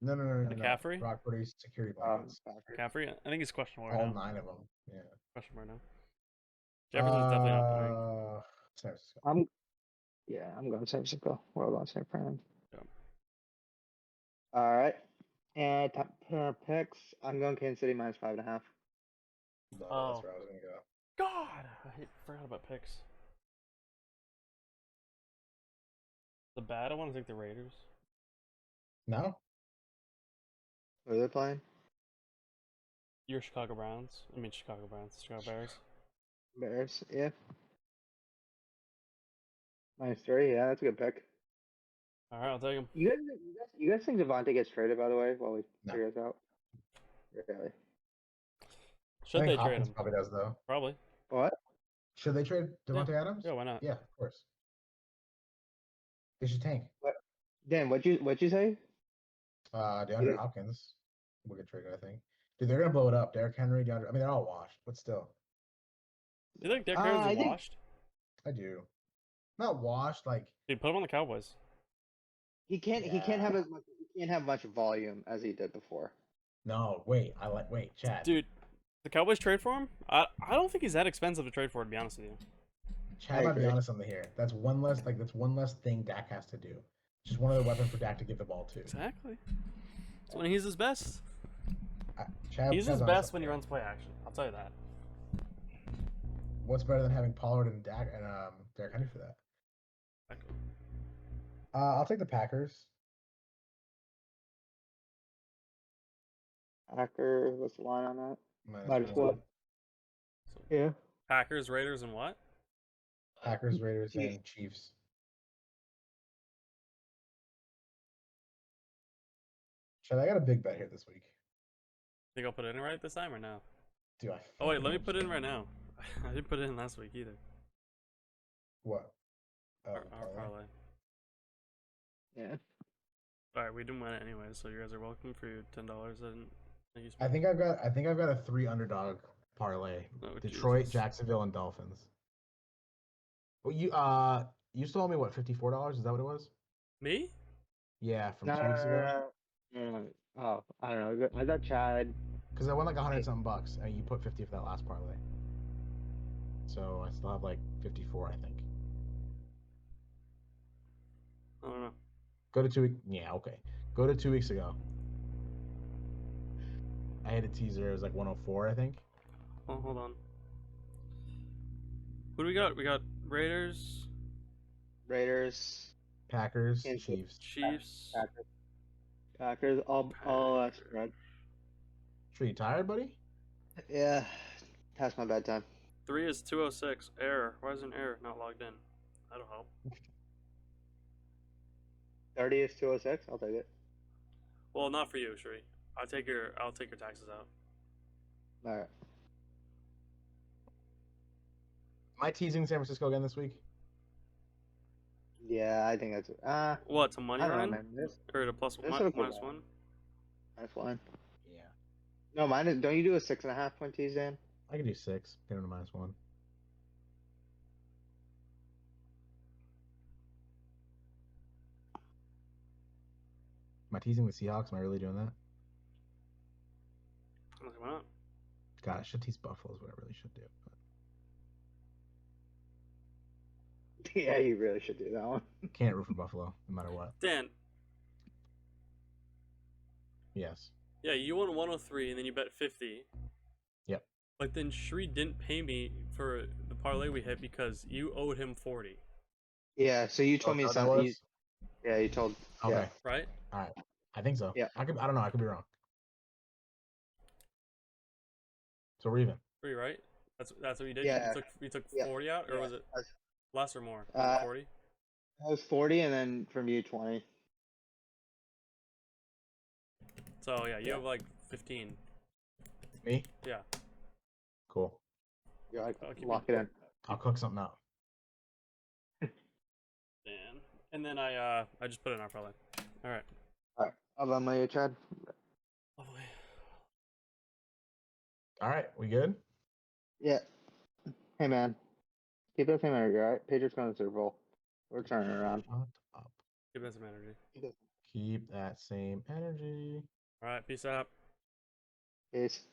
No. McCaffrey? Brock Purdy's Security Blankets. McCaffrey? I think he's questionable right All now. 9 of them. Yeah. Questionable right now. Jefferson's definitely not playing. San Francisco. I'm going San Francisco. We're all going San Fran. Yeah. All right. And top pair of picks. I'm going Kansas City minus 5.5. No, that's where I was gonna go. God, I forgot about picks. The bad, I want to take the Raiders. No? Who are they playing? Your Chicago Browns. Chicago Bears. Bears. Yeah. Minus 3. Yeah, that's a good pick. All right, I'll take him. You guys think Devontae gets traded, by the way, while we No. figure this out? Really? Should I they think trade Hopkins him? probably does though. Probably. What? Should they trade Devontae Adams? Yeah, why not? Yeah, of course. They should tank. Dan, what'd you say? DeAndre Hopkins will get traded, I think. Dude, they're gonna blow it up. Derrick Henry, DeAndre. I mean, they're all washed, but still, You think Derrick Henry's I think- washed? I do. Not washed, like Dude, put him on the Cowboys. He can't have much volume as he did before. no. Wait, Chad. Dude, the Cowboys trade for him? I don't think he's that expensive to trade for, to be honest with you. Chad, I'll be honest on the here. That's one less thing Dak has to do. Just one other weapon for Dak to give the ball to. Exactly. It's when he's his best. Chad, He's his Chad's on best something when he here. runs play action. I'll tell you that. What's better than having Pollard and Dak and Derrick Henry for that? I'll take the Packers. Packer, what's the line on that? Minus one. what? So, Yeah. Packers, Raiders, and what? Packers, Raiders, Chiefs. and Chiefs. Chad, I got a big bet here this week. Think I'll put it in right this time or no? Dude, I Oh wait, fucking let me hope put it so. in right now. I didn't put it in last week either. What? Oh, Our parlay? parlay. Yeah. Alright, we didn't win it anyway, so you guys are welcome for your $10 and you I think I've got a 3 underdog parlay. Oh, Detroit, Jesus. Jacksonville, and Dolphins. Well, you told me what, $54? Is that what it was? Me? Yeah, from No, 2 weeks ago. no. Oh, I don't know. I got Chad. Because I won like 100 something bucks, and you put 50 for that last parlay. So I still have like 54, I think. I don't know. Go to 2 weeks. Yeah, okay. Go to 2 weeks ago. I had a teaser. It was like 104, I think. Oh, hold on. Who do we got? We got Raiders, Raiders, Packers, Kansas- Chiefs. Chiefs. Packers, all spread. Sure, you tired, buddy? Yeah. Past my bedtime. 3 is 206. Error. Why is an error not logged in? That'll help. 30 is 206. I'll take it. Well, not for you, Shree. I'll take your taxes out. All right. Am I teasing San Francisco again this week? Yeah, I think that's What, to money I don't know, line? man. This Or to plus this looks minus okay. 1? That's fine. Yeah. No, mine is. Don't you do a 6.5 point tease, Dan? I can do 6. Get him to -1. Am I teasing the Seahawks? Am I really doing that? Why not? God, I should tease Buffalo is what I really should do. But Yeah, you really should do that one. can't root for Buffalo, no matter what. Dan, Yes. yeah, you won 103 and then you bet 50. Yep. But then Shree didn't pay me for the parlay we hit because you owed him 40. Yeah, so you told Oh, me that something. was? Yeah, you told. Okay. Yeah. Right? All right. I think so. Yeah. I don't know. I could be wrong. So we're even. Shree, right? That's what you did? Yeah. You took Yeah. 40 out? Or Yeah. was it less or more? Was it 40? That was 40, and then from you 20. So, yeah, you Yeah. have like 15. Me? Yeah. Cool. You're like, I'll keep lock it. it in. I'll cook something up. Dan. And then I just put it in our parlay. All right. All right. I'll unload you, Chad. Lovely. All right. We good? Yeah. Hey, man. Keep that same energy, all right? Patriots going to the Super Bowl. We're turning it around. Shut up. Give that some energy. Keep that same energy. All right. Peace out. Peace.